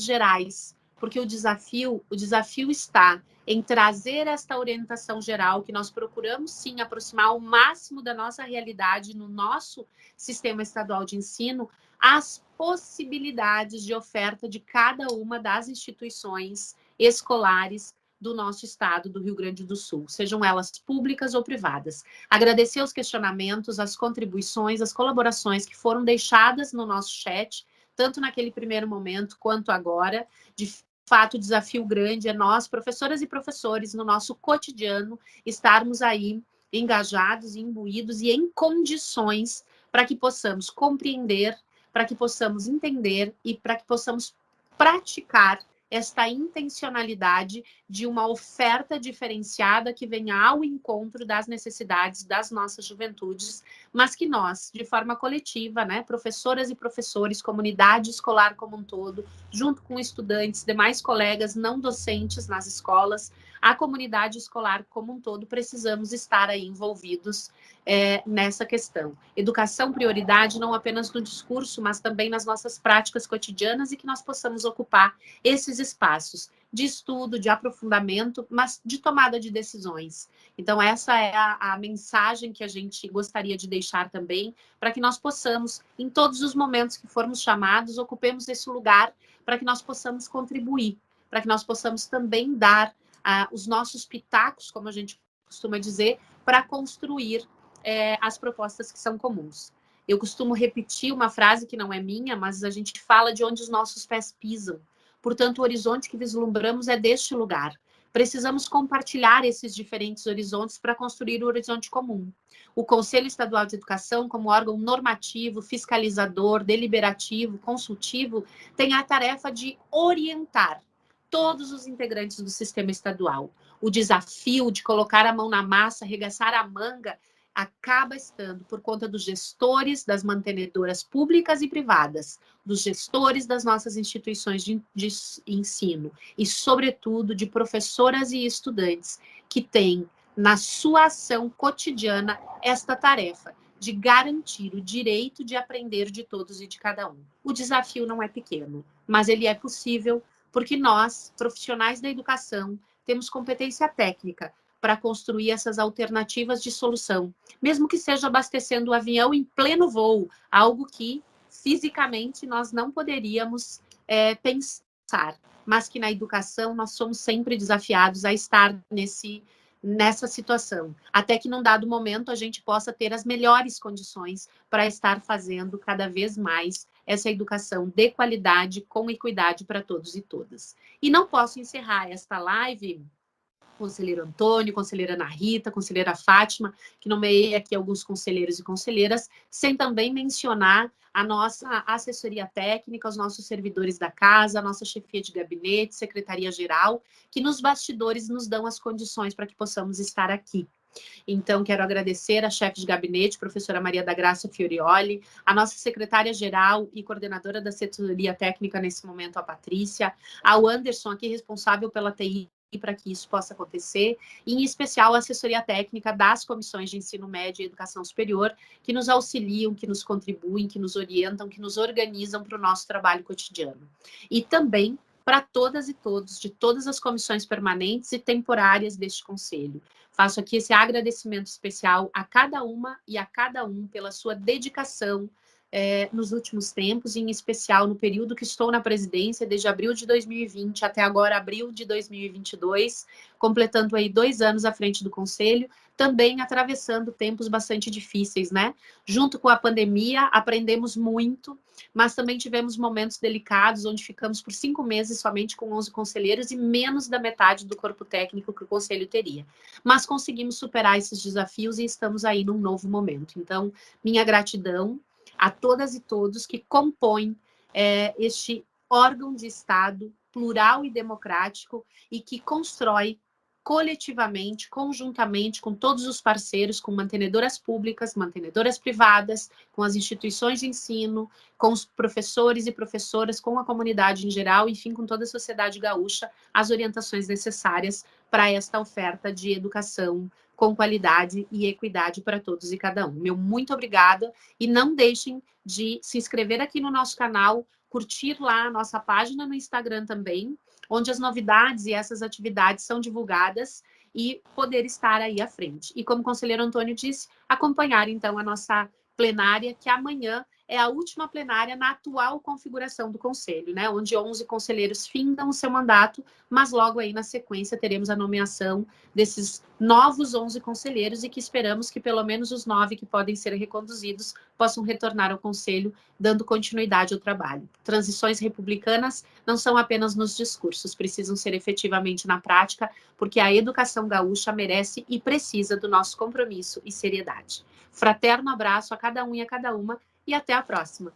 gerais, porque o desafio está em trazer esta orientação geral, que nós procuramos, sim, aproximar ao máximo da nossa realidade no nosso sistema estadual de ensino, as possibilidades de oferta de cada uma das instituições escolares do nosso estado, do Rio Grande do Sul, sejam elas públicas ou privadas. Agradecer os questionamentos, as contribuições, as colaborações que foram deixadas no nosso chat, tanto naquele primeiro momento quanto agora. De fato, o desafio grande é nós, professoras e professores, no nosso cotidiano, estarmos aí engajados, imbuídos e em condições para que possamos compreender, para que possamos entender e para que possamos praticar esta intencionalidade de uma oferta diferenciada que venha ao encontro das necessidades das nossas juventudes, mas que nós, de forma coletiva, né, professoras e professores, comunidade escolar como um todo, junto com estudantes, demais colegas não docentes nas escolas, a comunidade escolar como um todo, precisamos estar aí envolvidos nessa questão. Educação prioridade não apenas no discurso, mas também nas nossas práticas cotidianas, e que nós possamos ocupar esses espaços de estudo, de aprofundamento, mas de tomada de decisões. Então, essa é a mensagem que a gente gostaria de deixar também, para que nós possamos, em todos os momentos que formos chamados, ocupemos esse lugar para que nós possamos contribuir, para que nós possamos também dar os nossos pitacos, como a gente costuma dizer, para construir as propostas que são comuns. Eu costumo repetir uma frase que não é minha, mas a gente fala de onde os nossos pés pisam. Portanto, o horizonte que vislumbramos é deste lugar. Precisamos compartilhar esses diferentes horizontes para construir o horizonte comum. O Conselho Estadual de Educação, como órgão normativo, fiscalizador, deliberativo, consultivo, tem a tarefa de orientar todos os integrantes do sistema estadual. O desafio de colocar a mão na massa, arregaçar a manga, acaba estando por conta dos gestores das mantenedoras públicas e privadas, dos gestores das nossas instituições de ensino e, sobretudo, de professoras e estudantes que têm, na sua ação cotidiana, esta tarefa de garantir o direito de aprender de todos e de cada um. O desafio não é pequeno, mas ele é possível porque nós, profissionais da educação, temos competência técnica para construir essas alternativas de solução, mesmo que seja abastecendo o avião em pleno voo, algo que fisicamente nós não poderíamos pensar, mas que na educação nós somos sempre desafiados a estar nessa situação, até que num dado momento a gente possa ter as melhores condições para estar fazendo cada vez mais essa educação de qualidade, com equidade para todos e todas. E não posso encerrar esta live, conselheiro Antônio, conselheira Ana Rita, conselheira Fátima, que nomeei aqui alguns conselheiros e conselheiras, sem também mencionar a nossa assessoria técnica, os nossos servidores da casa, a nossa chefia de gabinete, secretaria-geral, que nos bastidores nos dão as condições para que possamos estar aqui. Então, quero agradecer a chefe de gabinete, professora Maria da Graça Fiorioli, a nossa secretária-geral e coordenadora da assessoria técnica nesse momento, a Patrícia, ao Anderson, aqui responsável pela TI, para que isso possa acontecer, e em especial a assessoria técnica das comissões de ensino médio e educação superior, que nos auxiliam, que nos contribuem, que nos orientam, que nos organizam para o nosso trabalho cotidiano. E também para todas e todos, de todas as comissões permanentes e temporárias deste Conselho. Faço aqui esse agradecimento especial a cada uma e a cada um pela sua dedicação nos últimos tempos, em especial no período que estou na presidência, desde abril de 2020 até agora abril de 2022, completando aí 2 anos à frente do Conselho, também atravessando tempos bastante difíceis, né? Junto com a pandemia, aprendemos muito, mas também tivemos momentos delicados, onde ficamos por 5 meses somente com 11 conselheiros e menos da metade do corpo técnico que o Conselho teria. Mas conseguimos superar esses desafios e estamos aí num novo momento. Então, minha gratidão a todas e todos que compõem este órgão de Estado plural e democrático e que constrói coletivamente, conjuntamente com todos os parceiros, com mantenedoras públicas, mantenedoras privadas, com as instituições de ensino, com os professores e professoras, com a comunidade em geral, enfim, com toda a sociedade gaúcha, as orientações necessárias para esta oferta de educação com qualidade e equidade para todos e cada um. Meu muito obrigada e não deixem de se inscrever aqui no nosso canal, curtir lá a nossa página no Instagram também, onde as novidades e essas atividades são divulgadas e poder estar aí à frente. E como o conselheiro Antônio disse, acompanhar então a nossa plenária, que amanhã é a última plenária na atual configuração do Conselho, né? Onde 11 conselheiros findam o seu mandato, mas logo aí na sequência teremos a nomeação desses novos 11 conselheiros e que esperamos que pelo menos os 9 que podem ser reconduzidos possam retornar ao Conselho, dando continuidade ao trabalho. Transições republicanas não são apenas nos discursos, precisam ser efetivamente na prática, porque a educação gaúcha merece e precisa do nosso compromisso e seriedade. Fraterno abraço a cada um e a cada uma, e até a próxima.